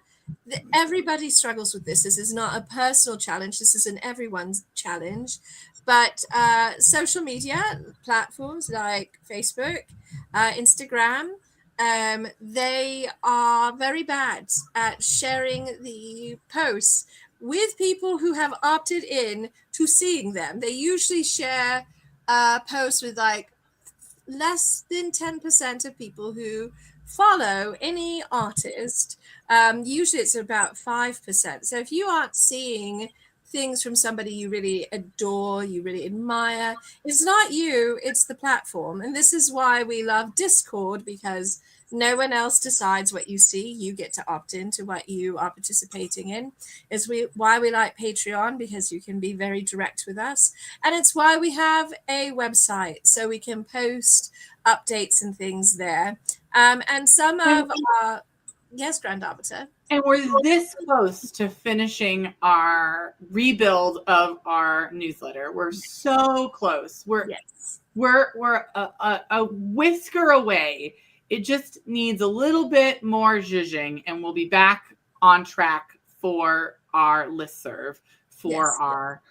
that everybody struggles with this. This is not a personal challenge. This is an everyone's challenge. But social media platforms like Facebook, Instagram, they are very bad at sharing the posts with people who have opted in to seeing them. They usually share posts with like less than 10% of people who follow any artist. Usually it's about 5%. So if you aren't seeing things from somebody you really adore, you really admire, it's not you, it's the platform. And this is why we love Discord, because no one else decides what you see. You get to opt into what you are participating in. Is why we like Patreon, because you can be very direct with us. And it's why we have a website, so we can post updates and things there. And some of our... Yes, Grand Arbiter. And we're this close to finishing our rebuild of our newsletter. We're so close. We're a whisker away. It just needs a little bit more zhuzhing, and we'll be back on track for our listserv, for our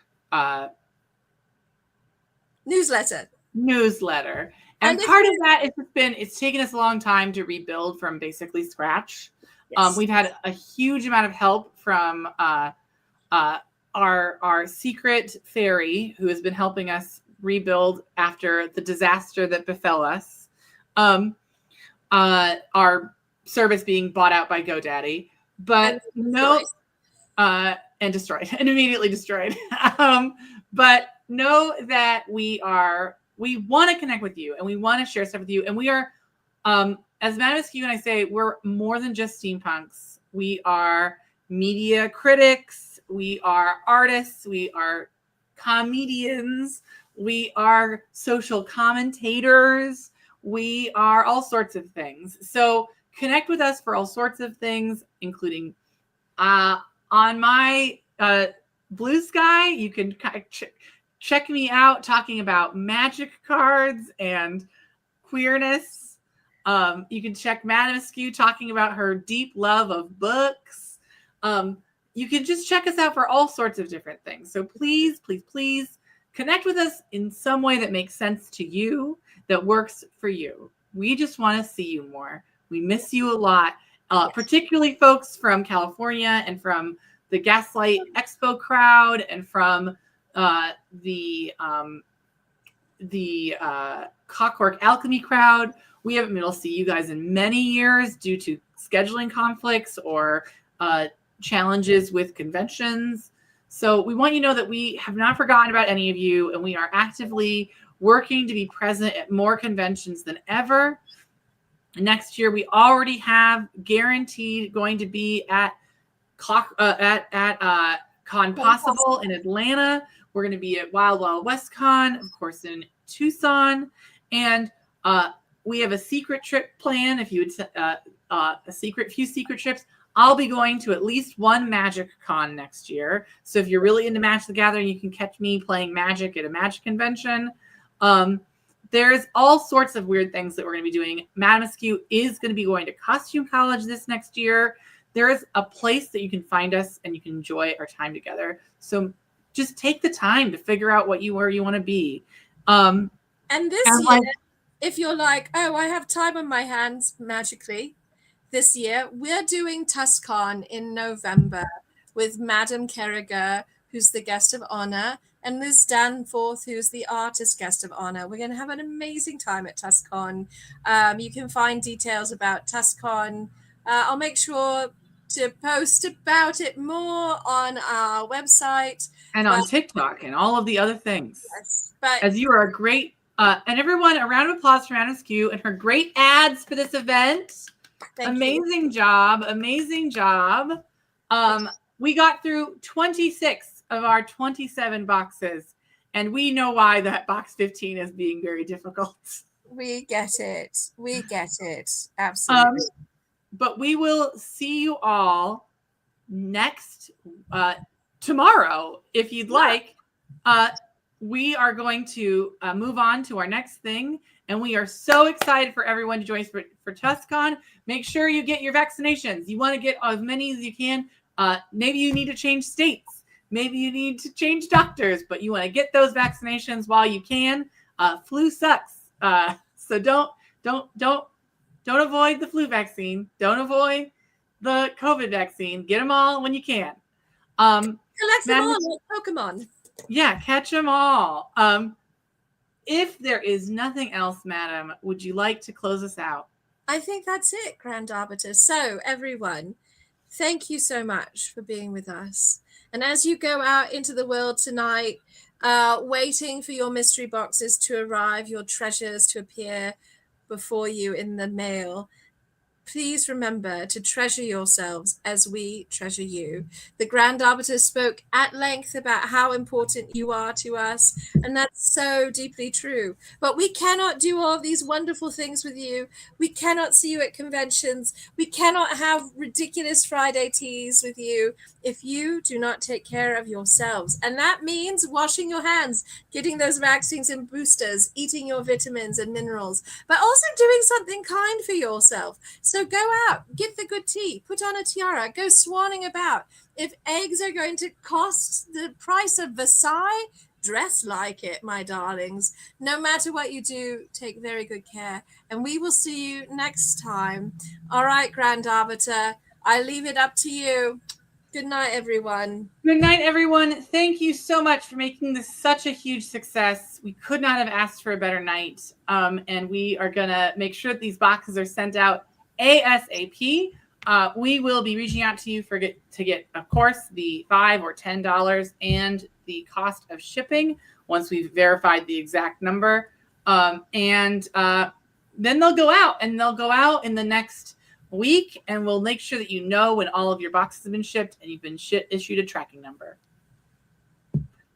newsletter. And part of that is it's taken us a long time to rebuild from basically scratch. Yes. We've had a huge amount of help from our secret fairy, who has been helping us rebuild after the disaster that befell us. Our service being bought out by GoDaddy, but and destroyed and immediately destroyed. But know that we want to connect with you, and we want to share stuff with you. And we are, as Askew and I say, we're more than just steampunks. We are media critics. We are artists. We are comedians. We are social commentators. We are all sorts of things. So connect with us for all sorts of things, including on my Blue Sky. You can check me out talking about magic cards and queerness. You can check Askew talking about her deep love of books. You can just check us out for all sorts of different things. So please, please, please connect with us in some way that makes sense to you, that works for you. We just want to see you more. We miss you a lot, particularly folks from California and from the Gaslight Expo crowd and from the Cockwork Alchemy crowd. We haven't been able to see you guys in many years due to scheduling conflicts or challenges with conventions. So we want you to know that we have not forgotten about any of you, and we are actively working to be present at more conventions than ever. Next year, we already have guaranteed going to be at Con Possible in Atlanta. We're going to be at Wild Wild West Con, of course, in Tucson. And we have a secret trip plan. If you would few secret trips, I'll be going to at least one Magic Con next year. So if you're really into Magic the Gathering, you can catch me playing Magic at a Magic convention. There's all sorts of weird things that we're going to be doing. Askew is going to be going to Costume College this next year. There is a place that you can find us and you can enjoy our time together. So just take the time to figure out where you want to be. And this year, if you're like, oh, I have time on my hands magically this year, we're doing TUSCon in November with Madame Kerriger, who's the guest of honor, and Liz Danforth, who's the artist guest of honor. We're going to have an amazing time at TUSCon. You can find details about TUSCon. I'll make sure to post about it more on our website. And on TikTok and all of the other things. Yes, but as you are a great, and everyone, a round of applause for Askew and her great ads for this event. Amazing job. Amazing job. We got through 26 of our 27 boxes, and we know why that box 15 is being very difficult. We get it. We get it. Absolutely. But we will see you all next tomorrow, if you'd like. We are going to move on to our next thing, and we are so excited for everyone to join us for TUSCon. Make sure you get your vaccinations. You want to get as many as you can. Maybe you need to change states. Maybe you need to change doctors, but you want to get those vaccinations while you can. Flu sucks, so don't avoid the flu vaccine. Don't avoid the COVID vaccine. Get them all when you can. Collect them all like Pokemon. Yeah, catch them all. If there is nothing else, Madam, would you like to close us out? I think that's it, Grand Arbiter. So, everyone, thank you so much for being with us. And as you go out into the world tonight, waiting for your mystery boxes to arrive, your treasures to appear before you in the mail, please remember to treasure yourselves as we treasure you. The Grand Arbiter spoke at length about how important you are to us, and that's so deeply true. But we cannot do all of these wonderful things with you. We cannot see you at conventions. We cannot have ridiculous Friday teas with you if you do not take care of yourselves. And that means washing your hands, getting those vaccines and boosters, eating your vitamins and minerals, but also doing something kind for yourself. So go out, get the good tea, put on a tiara, go swanning about. If eggs are going to cost the price of Versailles, dress like it, my darlings. No matter what you do, take very good care. And we will see you next time. All right, Grand Arbiter, I leave it up to you. Good night, everyone. Good night, everyone. Thank you so much for making this such a huge success. We could not have asked for a better night. And we are going to make sure that these boxes are sent out ASAP. We will be reaching out to you to get, of course, the $5 or $10 and the cost of shipping once we've verified the exact number. Then they'll go out, and they'll go out in the next week, and we'll make sure that you know when all of your boxes have been shipped and you've been issued a tracking number.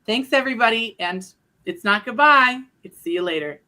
Thanks, everybody, and it's not goodbye. It's see you later.